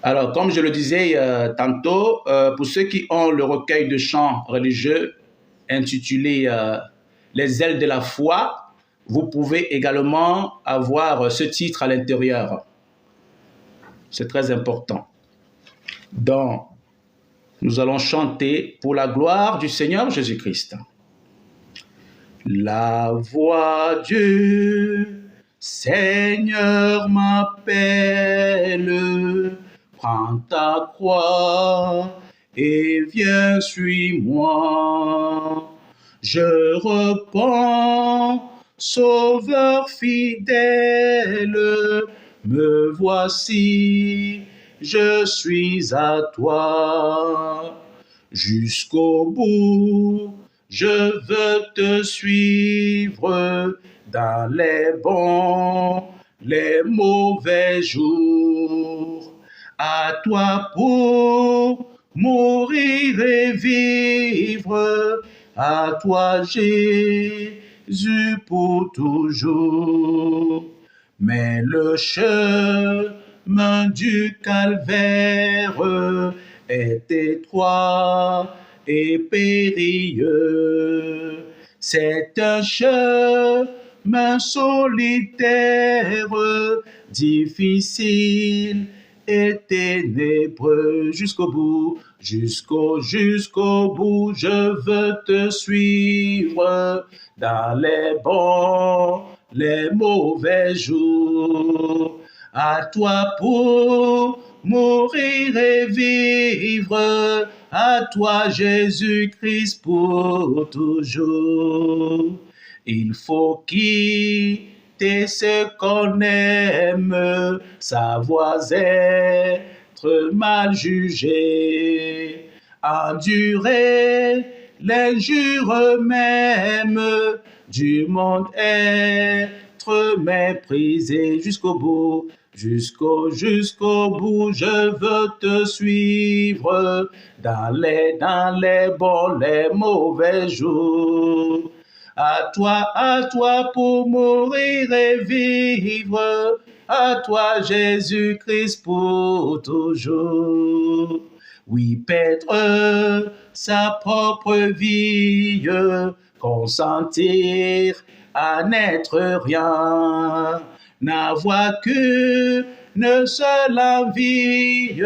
Alors, comme je le disais tantôt, pour ceux qui ont le recueil de chants religieux intitulé « Les ailes de la foi », vous pouvez également avoir ce titre à l'intérieur. C'est très important. Donc, nous allons chanter pour la gloire du Seigneur Jésus-Christ. La voix Dieu Seigneur m'appelle, prends ta croix et viens, suis-moi. Je repens, Sauveur fidèle, me voici, je suis à toi. Jusqu'au bout, je veux te suivre dans les bons, les mauvais jours. À toi pour mourir et vivre, à toi Jésus pour toujours. Mais le chemin du calvaire est étroit et périlleux. C'est un chemin solitaire, difficile et ténébreux. Jusqu'au bout, jusqu'au bout, je veux te suivre dans les bons, les mauvais jours. À toi pour mourir et vivre, à toi Jésus-Christ pour toujours. Il faut quitter ce qu'on aime, savoir être mal jugé, endurer l'injure même du monde, être méprisé jusqu'au bout. Jusqu'au bout, je veux te suivre dans les bons, les mauvais jours. À toi pour mourir et vivre, à toi Jésus-Christ pour toujours. Oui, perdre sa propre vie, consentir à n'être rien, n'avoir qu'une seule envie,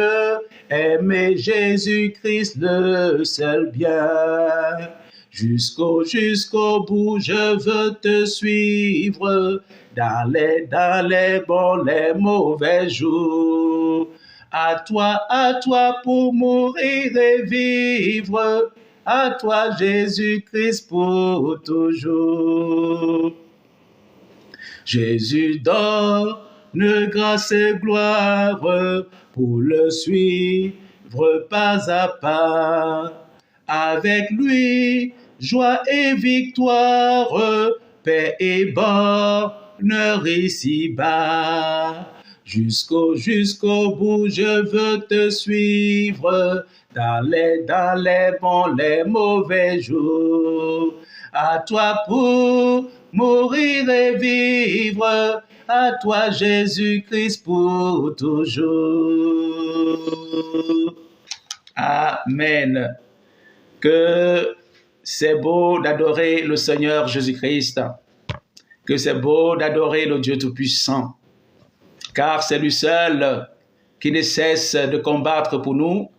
aimer Jésus-Christ le seul bien. Jusqu'au bout, je veux te suivre dans les bons, les mauvais jours. À toi pour mourir et vivre, à toi Jésus-Christ pour toujours. Jésus donne grâce et gloire pour le suivre pas à pas. Avec lui, joie et victoire, paix et bonheur ici-bas. Jusqu'au bout, je veux te suivre dans les bons, les mauvais jours. À toi pour mourir et vivre, à toi Jésus-Christ pour toujours. Amen. Que c'est beau d'adorer le Seigneur Jésus-Christ, que c'est beau d'adorer le Dieu Tout-Puissant, car c'est lui seul qui ne cesse de combattre pour nous,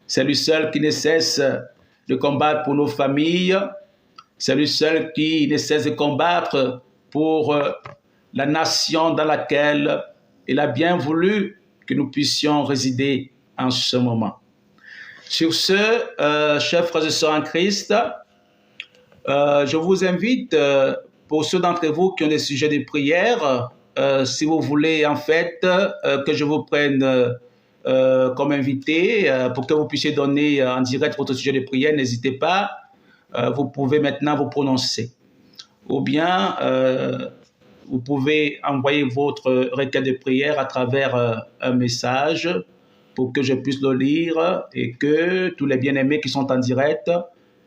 c'est lui seul qui ne cesse de combattre pour nos familles, c'est lui seul qui ne cesse de combattre pour la nation dans laquelle il a bien voulu que nous puissions résider en ce moment. Sur ce, chers frères et sœurs en Christ, je vous invite, pour ceux d'entre vous qui ont des sujets de prière, si vous voulez en fait que je vous prenne comme invité pour que vous puissiez donner en direct votre sujet de prière, n'hésitez pas, vous pouvez maintenant vous prononcer. Ou bien, vous pouvez envoyer votre requête de prière à travers un message pour que je puisse le lire et que tous les bien-aimés qui sont en direct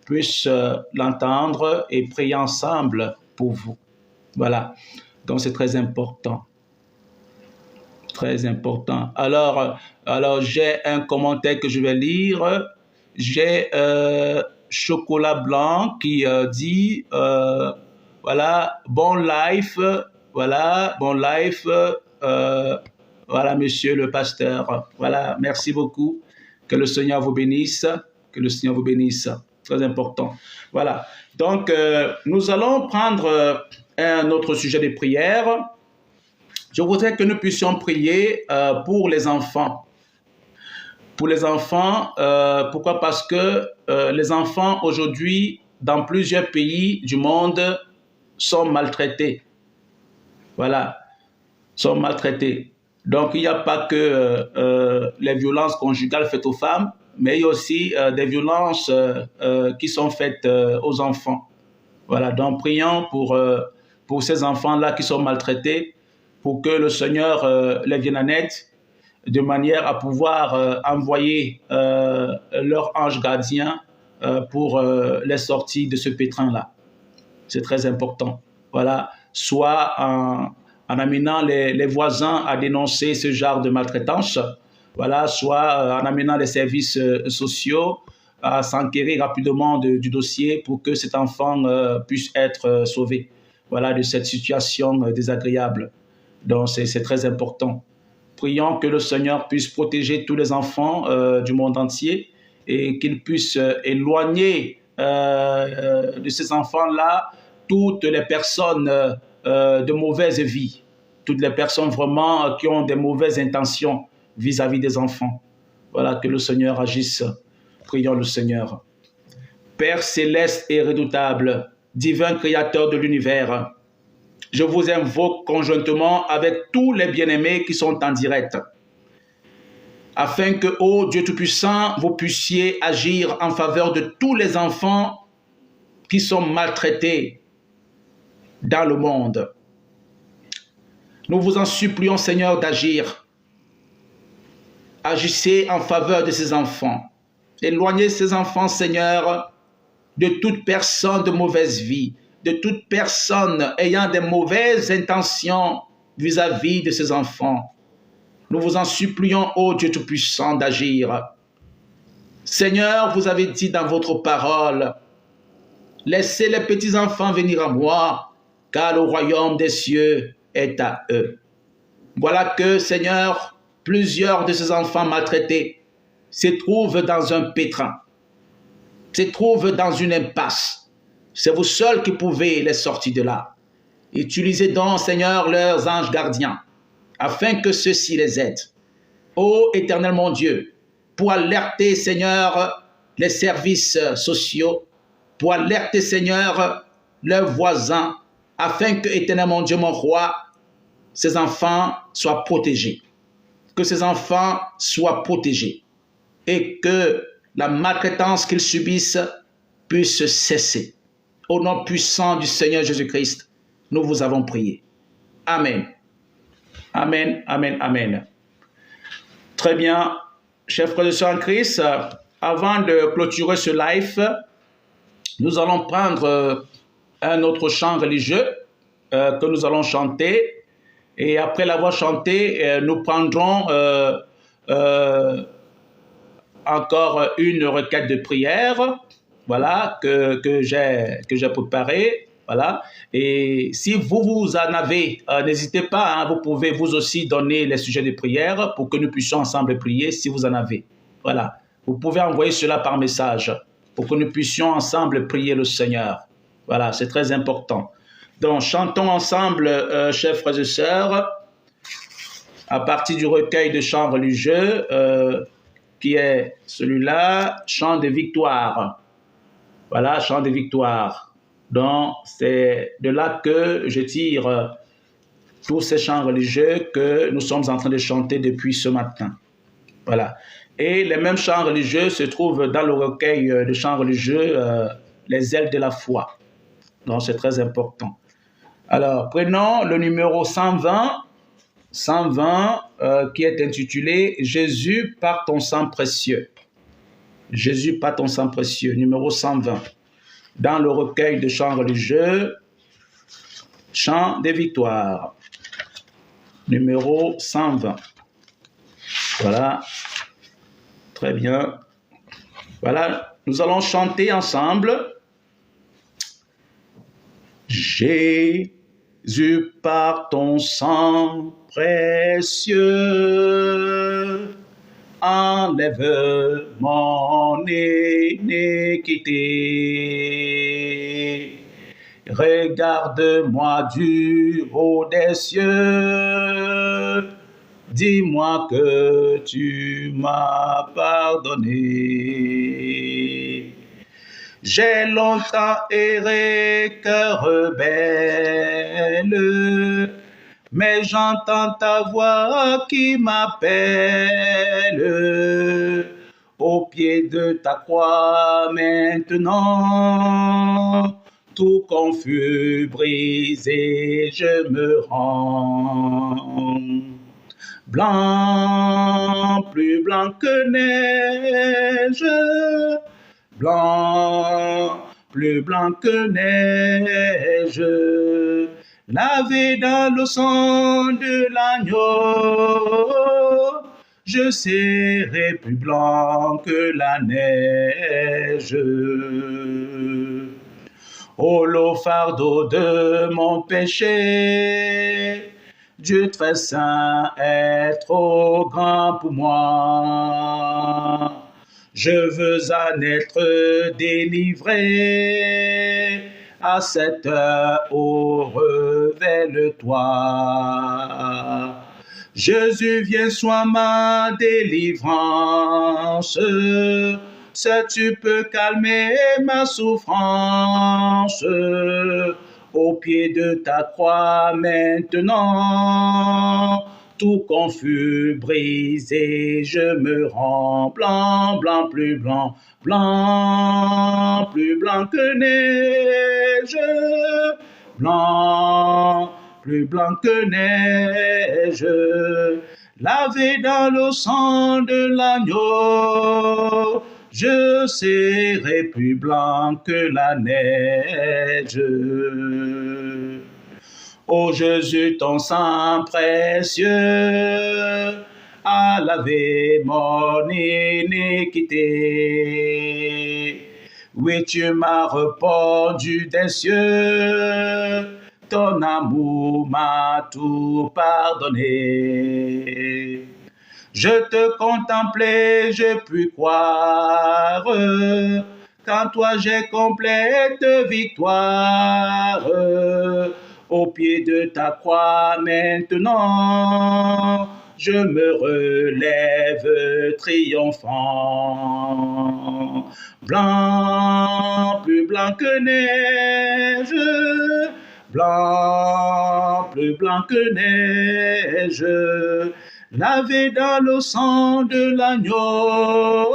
puissent l'entendre et prier ensemble pour vous. Voilà, donc c'est très important. Très important. Alors j'ai un commentaire que je vais lire. J'ai Chocolat Blanc qui dit voilà, bon life, voilà, bon life, voilà, monsieur le pasteur. Voilà, merci beaucoup. Que le Seigneur vous bénisse. Que le Seigneur vous bénisse. Très important. Voilà. Donc, nous allons prendre un autre sujet de prière. Je voudrais que nous puissions prier pour les enfants. Pour les enfants, pourquoi? Parce que les enfants aujourd'hui, dans plusieurs pays du monde, sont maltraités. Voilà, sont maltraités. Donc, il n'y a pas que les violences conjugales faites aux femmes, mais il y a aussi des violences qui sont faites aux enfants. Voilà, donc prions pour ces enfants-là qui sont maltraités, pour que le Seigneur les vienne en aide, de manière à pouvoir envoyer leur ange gardien pour les sortir de ce pétrin-là. C'est très important. Voilà, soit en amenant les voisins à dénoncer ce genre de maltraitance, voilà, soit en amenant les services sociaux à s'enquérir rapidement du dossier pour que cet enfant puisse être sauvé, voilà, de cette situation désagréable. Donc, c'est très important. Prions que le Seigneur puisse protéger tous les enfants du monde entier et qu'il puisse éloigner de ces enfants-là toutes les personnes de mauvaise vie, toutes les personnes vraiment qui ont des mauvaises intentions vis-à-vis des enfants. Voilà, que le Seigneur agisse. Prions le Seigneur. Père céleste et redoutable, divin créateur de l'univers, je vous invoque conjointement avec tous les bien-aimés qui sont en direct, afin que, ô Dieu Tout-Puissant, vous puissiez agir en faveur de tous les enfants qui sont maltraités dans le monde. Nous vous en supplions, Seigneur, d'agir. Agissez en faveur de ces enfants. Éloignez ces enfants, Seigneur, de toute personne de mauvaise vie, de toute personne ayant des mauvaises intentions vis-à-vis de ces enfants. Nous vous en supplions, ô Dieu Tout-Puissant, d'agir. Seigneur, vous avez dit dans votre parole, « Laissez les petits-enfants venir à moi, car le royaume des cieux est à eux. » Voilà que, Seigneur, plusieurs de ces enfants maltraités se trouvent dans un pétrin, se trouvent dans une impasse. C'est vous seuls qui pouvez les sortir de là. Utilisez donc, Seigneur, leurs anges gardiens, afin que ceux-ci les aident. Ô Éternel mon Dieu, pour alerter, Seigneur, les services sociaux, pour alerter, Seigneur, leurs voisins, afin que, Éternel mon Dieu, mon roi, ces enfants soient protégés. Que ces enfants soient protégés et que la maltraitance qu'ils subissent puisse cesser. Au nom puissant du Seigneur Jésus-Christ, nous vous avons prié. Amen. Amen, amen, amen. Très bien. Chers frères et sœurs en Christ, avant de clôturer ce live, nous allons prendre un autre chant religieux que nous allons chanter. Et après l'avoir chanté, nous prendrons encore une requête de prière, voilà, que j'ai préparée, voilà. Et si vous en avez, n'hésitez pas, hein, vous pouvez vous aussi donner les sujets de prière pour que nous puissions ensemble prier si vous en avez, voilà. Vous pouvez envoyer cela par message pour que nous puissions ensemble prier le Seigneur, voilà, c'est très important. Donc, chantons ensemble, chers frères et sœurs, à partir du recueil de chants religieux, qui est celui-là, chant de victoire. Voilà, chant de victoire. Donc, c'est de là que je tire tous ces chants religieux que nous sommes en train de chanter depuis ce matin. Voilà. Et les mêmes chants religieux se trouvent dans le recueil de chants religieux, les ailes de la foi. Donc, c'est très important. Alors, prenons le numéro 120, qui est intitulé « Jésus par ton sang précieux ». Jésus par ton sang précieux, numéro 120. Dans le recueil de chants religieux, chant des victoires, numéro 120. Voilà, très bien. Voilà, nous allons chanter ensemble. Jésus par ton sang précieux, enlève mon iniquité, Regarde-moi du haut des cieux, dis-moi que tu m'as pardonné. J'ai longtemps erré, cœur rebelle, mais j'entends ta voix qui m'appelle. Au pied de ta croix maintenant, tout confus, brisé, je me rends. Blanc, plus blanc que neige, blanc, plus blanc que neige, lavé dans le sang de l'agneau, je serai plus blanc que la neige. Oh, le fardeau de mon péché, Dieu très saint est trop grand pour moi. Je veux en être délivré, à cette heure, oh, révèle-toi. Jésus, viens, sois ma délivrance, si tu peux calmer ma souffrance, au pied de ta croix maintenant, tout confus, brisé, je me rends blanc, blanc, plus blanc, blanc, plus blanc que neige, blanc, plus blanc que neige, lavé dans le sang de l'agneau, je serai plus blanc que la neige. Ô Jésus, ton sang précieux a lavé mon iniquité. Oui, tu m'as répondu des cieux, ton amour m'a tout pardonné. Je te contemplais, j'ai pu croire, qu'en toi j'ai complète victoire. Au pied de ta croix maintenant, je me relève triomphant. Blanc, plus blanc que neige, blanc, plus blanc que neige, lavé dans le sang de l'agneau,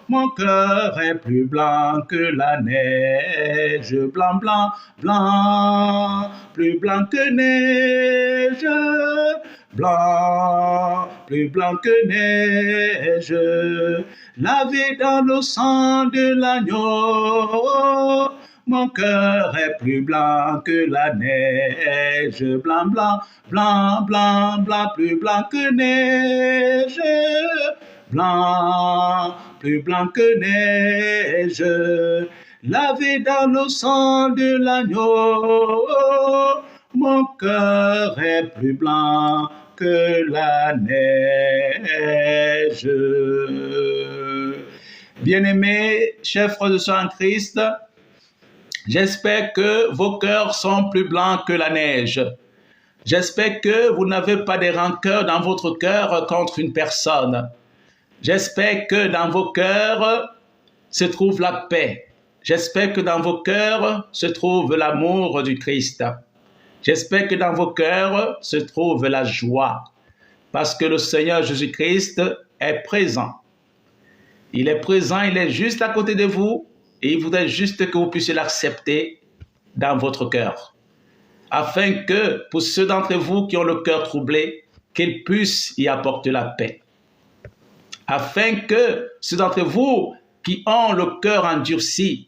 mon cœur est plus blanc que la neige, blanc, blanc, blanc, plus blanc que neige, blanc, plus blanc que neige, lavé dans le sang de l'agneau, mon cœur est plus blanc que la neige, blanc, blanc, blanc, blanc, blanc, plus blanc que neige, blanc, plus blanc que neige, lavé dans le sang de l'agneau, mon cœur est plus blanc que la neige. Bien-aimés, chers frères et sœurs en Christ, j'espère que vos cœurs sont plus blancs que la neige. J'espère que vous n'avez pas de rancœur dans votre cœur contre une personne. J'espère que dans vos cœurs se trouve la paix. J'espère que dans vos cœurs se trouve l'amour du Christ. J'espère que dans vos cœurs se trouve la joie. Parce que le Seigneur Jésus-Christ est présent. Il est présent, il est juste à côté de vous. Et il voudrait juste que vous puissiez l'accepter dans votre cœur. Afin que, pour ceux d'entre vous qui ont le cœur troublé, qu'ils puissent y apporter la paix. Afin que ceux d'entre vous qui ont le cœur endurci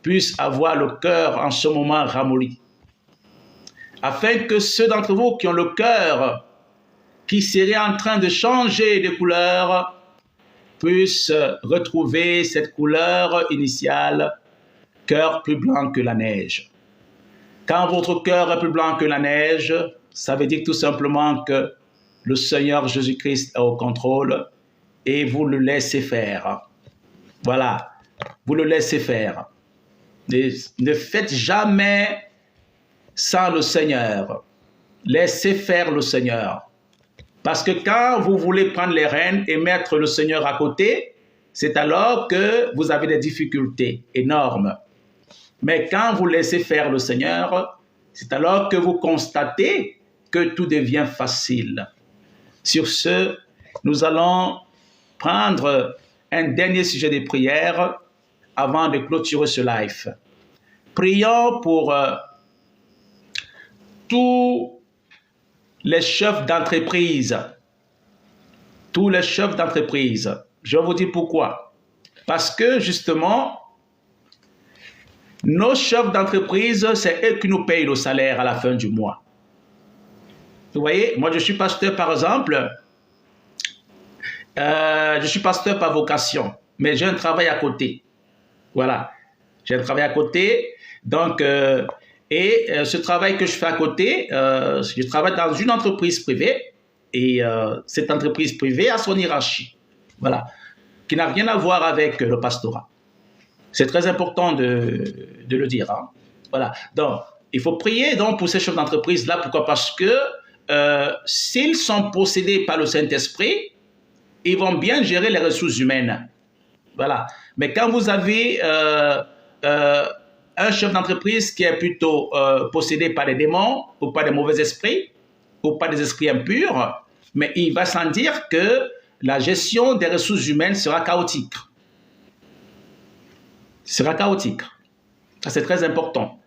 puissent avoir le cœur en ce moment ramolli. Afin que ceux d'entre vous qui ont le cœur qui serait en train de changer de couleur puissent retrouver cette couleur initiale, cœur plus blanc que la neige. Quand votre cœur est plus blanc que la neige, ça veut dire tout simplement que le Seigneur Jésus-Christ est au contrôle et vous le laissez faire. Voilà, vous le laissez faire. Ne faites jamais sans le Seigneur. Laissez faire le Seigneur. Parce que quand vous voulez prendre les rênes et mettre le Seigneur à côté, c'est alors que vous avez des difficultés énormes. Mais quand vous laissez faire le Seigneur, c'est alors que vous constatez que tout devient facile. Sur ce, nous allons prendre un dernier sujet de prière avant de clôturer ce live. Prions pour tous les chefs d'entreprise. Tous les chefs d'entreprise. Je vais vous dire pourquoi. Parce que justement, nos chefs d'entreprise, c'est eux qui nous payent le salaire à la fin du mois. Vous voyez, moi je suis pasteur par exemple. Je suis pasteur par vocation, mais j'ai un travail à côté. Voilà, j'ai un travail à côté. Donc, ce travail que je fais à côté, je travaille dans une entreprise privée et cette entreprise privée a son hiérarchie. Voilà, qui n'a rien à voir avec le pastorat. C'est très important de le dire. Hein. Voilà, donc il faut prier donc pour ces chefs d'entreprise-là. Pourquoi? Parce que s'ils sont possédés par le Saint-Esprit, ils vont bien gérer les ressources humaines. Voilà. Mais quand vous avez un chef d'entreprise qui est plutôt possédé par des démons ou par des mauvais esprits ou par des esprits impurs, mais il va sans dire que la gestion des ressources humaines sera chaotique. Sera chaotique. Ça, c'est très important.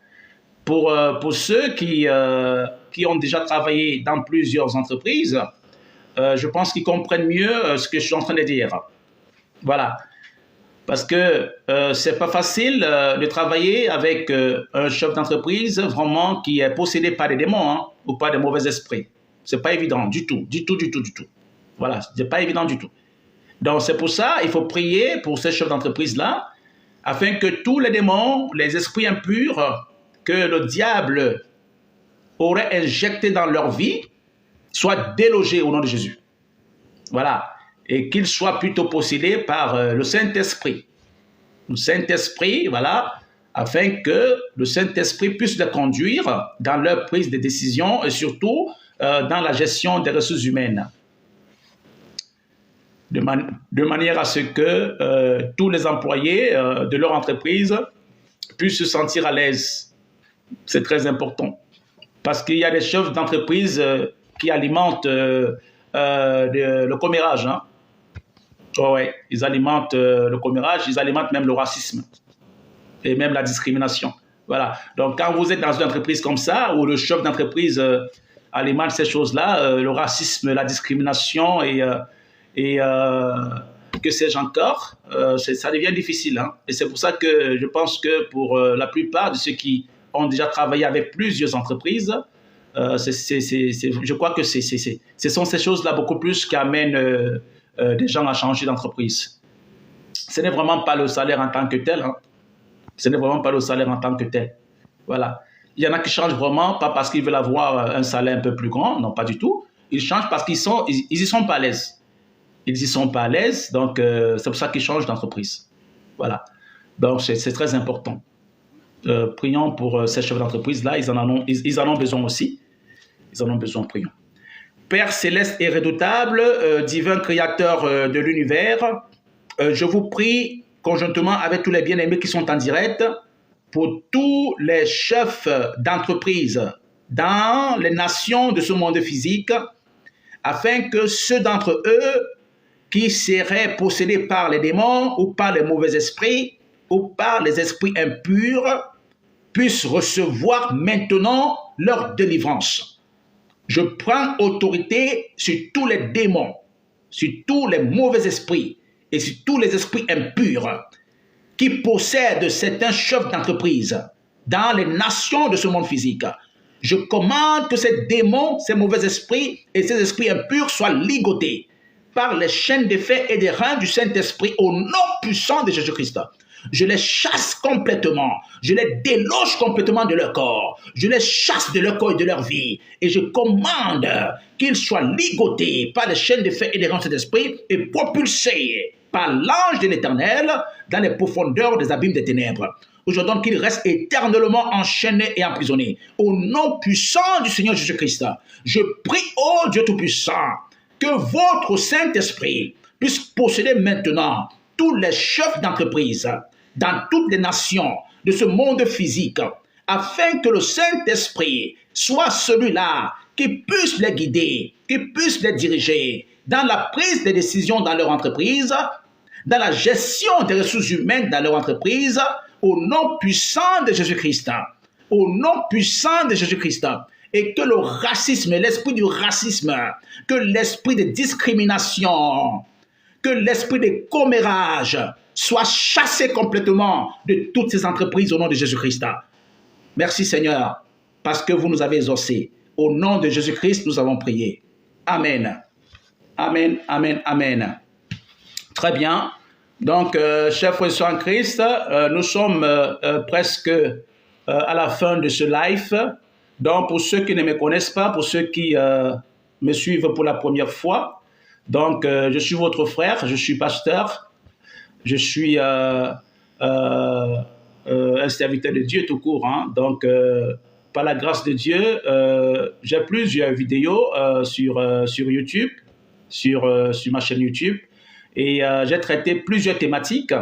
Pour ceux qui ont déjà travaillé dans plusieurs entreprises, je pense qu'ils comprennent mieux ce que je suis en train de dire. Voilà. Parce que c'est pas facile de travailler avec un chef d'entreprise vraiment qui est possédé par des démons hein, ou par des mauvais esprits. C'est pas évident du tout. Voilà, c'est pas évident du tout. Donc c'est pour ça il faut prier pour ces chefs d'entreprise-là afin que tous les démons, les esprits impurs que le diable aurait injectés dans leur vie soient délogés au nom de Jésus. Voilà. Et qu'ils soient plutôt possédés par le Saint-Esprit. Le Saint-Esprit, voilà, afin que le Saint-Esprit puisse les conduire dans leur prise de décision et surtout dans la gestion des ressources humaines. De manière à ce que tous les employés de leur entreprise puissent se sentir à l'aise. C'est très important. Parce qu'il y a des chefs d'entreprise qui alimentent le commérage. Hein. Oh ouais, ils alimentent le commérage, ils alimentent même le racisme et même la discrimination. Voilà. Donc, quand vous êtes dans une entreprise comme ça, où le chef d'entreprise alimente ces choses-là, le racisme, la discrimination et que sais-je encore, ça devient difficile. Hein. Et c'est pour ça que je pense que pour la plupart de ceux qui ont déjà travaillé avec plusieurs entreprises, je crois que ce sont ces choses-là beaucoup plus qui amènent des gens à changer d'entreprise. Ce n'est vraiment pas le salaire en tant que tel. Hein. Ce n'est vraiment pas le salaire en tant que tel. Voilà. Il y en a qui changent vraiment, pas parce qu'ils veulent avoir un salaire un peu plus grand, non, pas du tout. Ils changent parce qu'ils y sont pas à l'aise. Ils y sont pas à l'aise, donc c'est pour ça qu'ils changent d'entreprise. Voilà. Donc c'est très important. Prions pour ces chefs d'entreprise-là, ils en ont besoin aussi. Ils en ont besoin, prions. Père céleste et redoutable, divin créateur de l'univers, je vous prie conjointement avec tous les bien-aimés qui sont en direct pour tous les chefs d'entreprise dans les nations de ce monde physique, afin que ceux d'entre eux qui seraient possédés par les démons ou par les mauvais esprits ou par les esprits impurs puissent recevoir maintenant leur délivrance. Je prends autorité sur tous les démons, sur tous les mauvais esprits et sur tous les esprits impurs qui possèdent certains chefs d'entreprise dans les nations de ce monde physique. Je commande que ces démons, ces mauvais esprits et ces esprits impurs soient ligotés par les chaînes des faits et des reins du Saint-Esprit au nom puissant de Jésus-Christ. Je les chasse complètement, je les déloge complètement de leur corps, je les chasse de leur corps et de leur vie, et je commande qu'ils soient ligotés par les chaînes de faits et des reins de cet esprit et propulsés par l'ange de l'Éternel dans les profondeurs des abîmes des ténèbres. j'ordonne qu'il reste éternellement enchaîné et emprisonné. Au nom puissant du Seigneur Jésus-Christ, je prie, ô Dieu Tout-Puissant, que votre Saint-Esprit puisse posséder maintenant tous les chefs d'entreprise dans toutes les nations de ce monde physique, afin que le Saint-Esprit soit celui-là qui puisse les guider, qui puisse les diriger dans la prise des décisions dans leur entreprise, dans la gestion des ressources humaines dans leur entreprise, au nom puissant de Jésus-Christ. Au nom puissant de Jésus-Christ. Et que le racisme, l'esprit du racisme, que l'esprit de discrimination, que l'esprit de commérage soit chassé complètement de toutes ces entreprises au nom de Jésus-Christ. Merci Seigneur, parce que vous nous avez exaucés. Au nom de Jésus-Christ, nous avons prié. Amen. Amen, amen, amen. Très bien. Donc, chers frères et sœurs en Christ, nous sommes presque à la fin de ce live. Donc, pour ceux qui ne me connaissent pas, pour ceux qui me suivent pour la première fois, donc, je suis votre frère, je suis pasteur, je suis un serviteur de Dieu tout court. Hein. Donc, par la grâce de Dieu, j'ai plusieurs vidéos sur YouTube, sur ma chaîne YouTube, et j'ai traité plusieurs thématiques,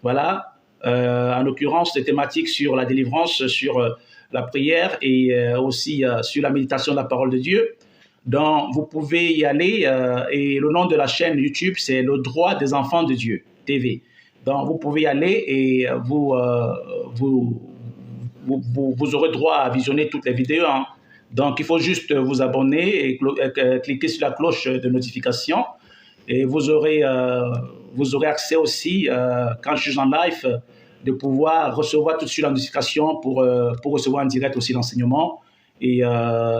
voilà, en l'occurrence des thématiques sur la délivrance, sur la prière et aussi sur la méditation de la parole de Dieu. Donc, vous pouvez y aller et le nom de la chaîne YouTube, c'est Le Droit des Enfants de Dieu, TV. Donc, vous pouvez y aller et vous aurez droit à visionner toutes les vidéos. Hein. Donc, il faut juste vous abonner et cliquer sur la cloche de notification et vous aurez accès aussi, quand je suis en live, de pouvoir recevoir tout de suite la notification pour recevoir en direct aussi l'enseignement et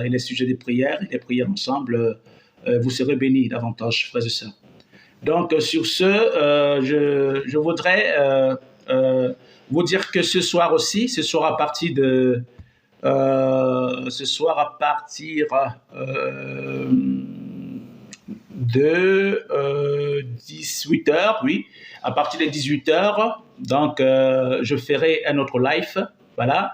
les sujets de prière, les prières ensemble, vous serez bénis davantage, frères et sœurs. Donc, sur ce, je voudrais vous dire que ce soir aussi, ce soir à partir de 18h, oui, à partir de 18h, donc je ferai un autre live, voilà,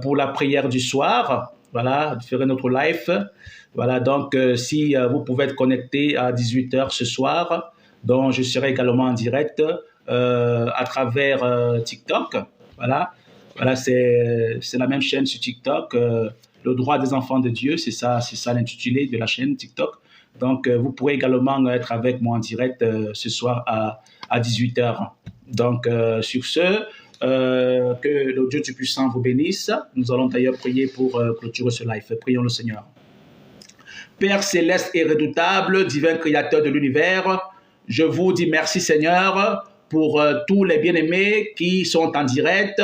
pour la prière du soir, voilà, je ferai notre live, voilà, donc si vous pouvez être connecté à 18h ce soir, donc je serai également en direct à travers TikTok, voilà, c'est la même chaîne sur TikTok, Le Droit des Enfants de Dieu, c'est ça l'intitulé de la chaîne TikTok. Donc, vous pourrez également être avec moi en direct ce soir à 18h. Donc, sur ce, que le Dieu Tout-Puissant vous bénisse. Nous allons d'ailleurs prier pour clôturer ce live. Prions le Seigneur. Père céleste et redoutable, divin créateur de l'univers, je vous dis merci Seigneur pour tous les bien-aimés qui sont en direct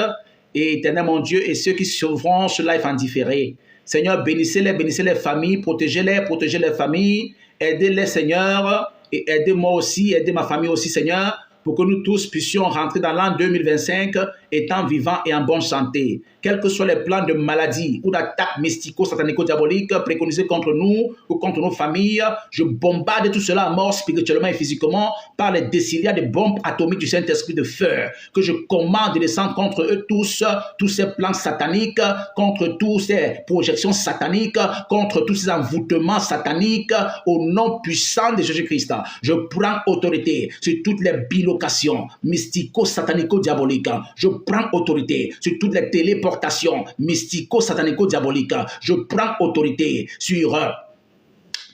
et éternel mon Dieu et ceux qui suivront ce live en différé. Seigneur, bénissez les familles, protégez les familles, aidez-les, Seigneur, et aidez-moi aussi, aidez ma famille aussi, Seigneur, pour que nous tous puissions rentrer dans l'an 2025 étant vivants et en bonne santé. Quels que soient les plans de maladie ou d'attaques mystico-satanico-diaboliques préconisés contre nous ou contre nos familles, je bombarde tout cela à mort spirituellement et physiquement par les déciliats de bombes atomiques du Saint-Esprit de feu, que je commande de descendre contre eux tous ces plans sataniques, contre toutes ces projections sataniques, contre tous ces envoûtements sataniques, au nom puissant de Jésus-Christ. Je prends autorité sur toutes les bilocations mystico-satanico-diaboliques. Je prends autorité sur toutes les téléportations mystico-satanico-diaboliques. Je prends autorité sur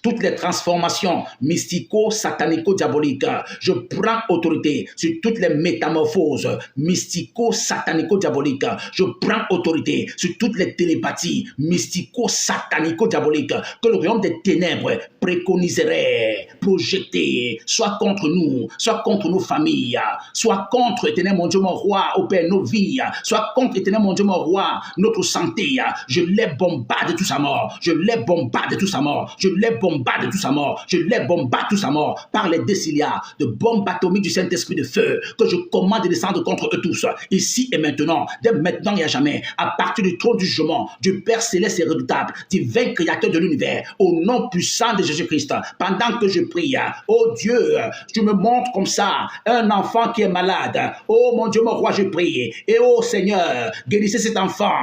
toutes les transformations mystico-satanico-diaboliques. Je prends autorité sur toutes les métamorphoses mystico-satanico-diaboliques. Je prends autorité sur toutes les télépathies mystico-satanico-diaboliques que le royaume des ténèbres préconiserait, projeter, soit contre nous, soit contre nos familles, soit contre, éternel mon Dieu, mon roi, au Père, nos vies, soit contre, éternel mon Dieu, mon roi, notre santé. Je les bombarde tous à mort. Je les bombarde tous à mort. Je les bombarde bombarde toute sa mort. Je les bombarde toute sa mort par les déciliards de bombes atomiques du Saint-Esprit de feu que je commande de descendre contre eux tous, ici et maintenant, dès maintenant et à jamais, à partir du trône du jugement, du Père céleste et redoutable, divin créateur de l'univers, au nom puissant de Jésus-Christ. Pendant que je prie, oh Dieu, tu me montres comme ça un enfant qui est malade. Oh mon Dieu, mon roi, je prie. Et oh Seigneur, guérissez cet enfant,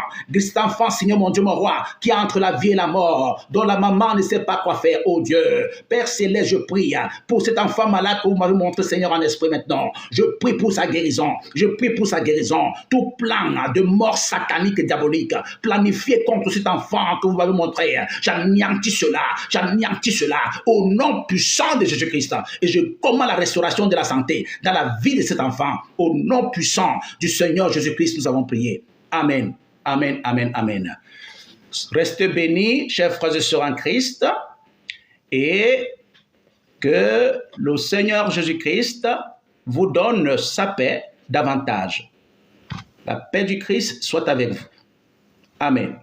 Seigneur, mon Dieu, mon roi, qui est entre la vie et la mort, dont la maman ne sait pas quoi faire. Oh Dieu, Père céleste, je prie pour cet enfant malade que vous m'avez montré, Seigneur, en esprit maintenant. Je prie pour sa guérison. Je prie pour sa guérison. Tout plan de mort satanique et diabolique planifié contre cet enfant que vous m'avez montré, j'anéantis cela au nom puissant de Jésus-Christ. Et je commande la restauration de la santé dans la vie de cet enfant. Au nom puissant du Seigneur Jésus-Christ, nous avons prié. Amen. Amen, amen, amen. Restez bénis, chers frères et sœurs en Christ, et que le Seigneur Jésus-Christ vous donne sa paix davantage. La paix du Christ soit avec vous. Amen.